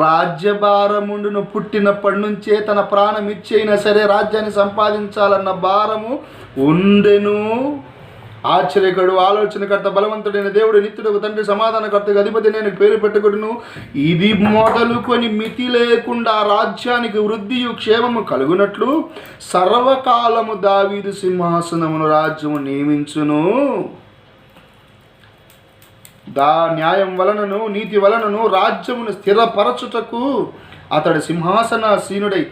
రాజ్యభారముండును. పుట్టినప్పటి నుంచే తన ప్రాణం ఇచ్చైనా సరే రాజ్యాన్ని సంపాదించాలన్న భారము ఉండెను. ఆశ్చర్యకరుడు, ఆలోచనకర్త, బలవంతుడైన దేవుడు, నిత్యుడు, తండ్రి, సమాధానకర్తకు అధిపతి నేను పేరు పెట్టుకొడును. ఇది మొదలుకొని మితి లేకుండా రాజ్యానికి వృద్ధియు క్షేమము కలుగునట్లు సర్వకాలము దావీదు సింహాసనమును రాజ్యము నియమించును. న్యాయం వలనను నీతి వలనను రాజ్యమును స్థిరపరచుటకు అతడు సింహాసనాసీనుడై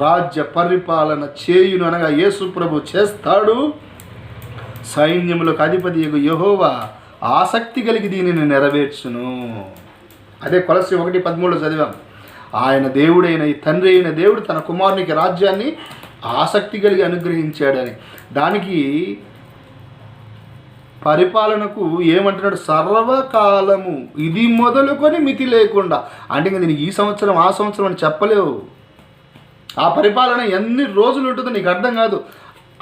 రాజ్య పరిపాలన చేయును. అనగా యేసు ప్రభు చేస్తాడు. సైన్యములకు అధిపతి యెహోవా ఆసక్తి కలిగి దీనిని నెరవేర్చును. అదే కొలస్సీ 1:13 చదివాం. ఆయన దేవుడైన ఈ తండ్రి అయిన దేవుడు తన కుమారునికి రాజ్యాన్ని ఆసక్తి కలిగి అనుగ్రహించాడని. దానికి పరిపాలనకు ఏమంటున్నాడు? సర్వకాలము, ఇది మొదలుకొని మితి లేకుండా. అంటే ఇంక నేను ఈ సంవత్సరం ఆ సంవత్సరం అని చెప్పలేవు. ఆ పరిపాలన ఎన్ని రోజులు ఉంటుందో నీకు అర్థం కాదు.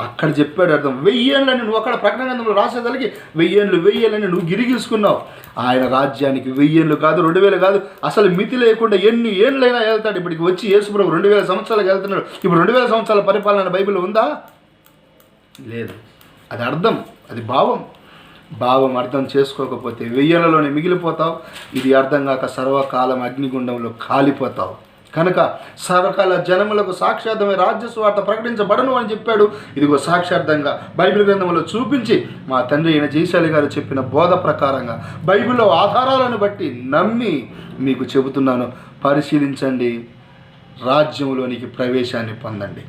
అక్కడ చెప్పాడు అర్థం. 1000 ఏళ్ళని నువ్వు అక్కడ ప్రకటన గ్రంథంలో రాసేదానికి 1000 ఏళ్ళని నువ్వు గిరిగీసుకున్నావు. ఆయన రాజ్యానికి 1000 ఏళ్ళు కాదు, 2000 కాదు, అసలు మితి లేకుండా ఎన్ని ఏళ్ళైనా వెళ్తాడు. ఇప్పటికి వచ్చి యేసుప్రభు 2000 సంవత్సరాలకు వెళ్తున్నాడు. ఇప్పుడు 2000 సంవత్సరాల పరిపాలన బైబిల్లో ఉందా? లేదు. అది అర్థం, అది భావం అర్థం చేసుకోకపోతే 1000 ఏళ్లలోనే మిగిలిపోతావు. ఇది అర్థం కాక సర్వకాలం అగ్నిగుండంలో కాలిపోతావు. కనుక సర్వకాల జనములకు సాక్షార్థమై రాజ్య సువార్త ప్రకటించబడను అని చెప్పాడు. ఇదిగో సాక్షార్థంగా బైబిల్ గ్రంథంలో చూపించి మా తండ్రి అయిన జయశాలి గారు చెప్పిన బోధ ప్రకారంగా బైబిల్లో ఆధారాలను బట్టి నమ్మి మీకు చెబుతున్నాను. పరిశీలించండి, రాజ్యంలోనికి ప్రవేశాన్ని పొందండి.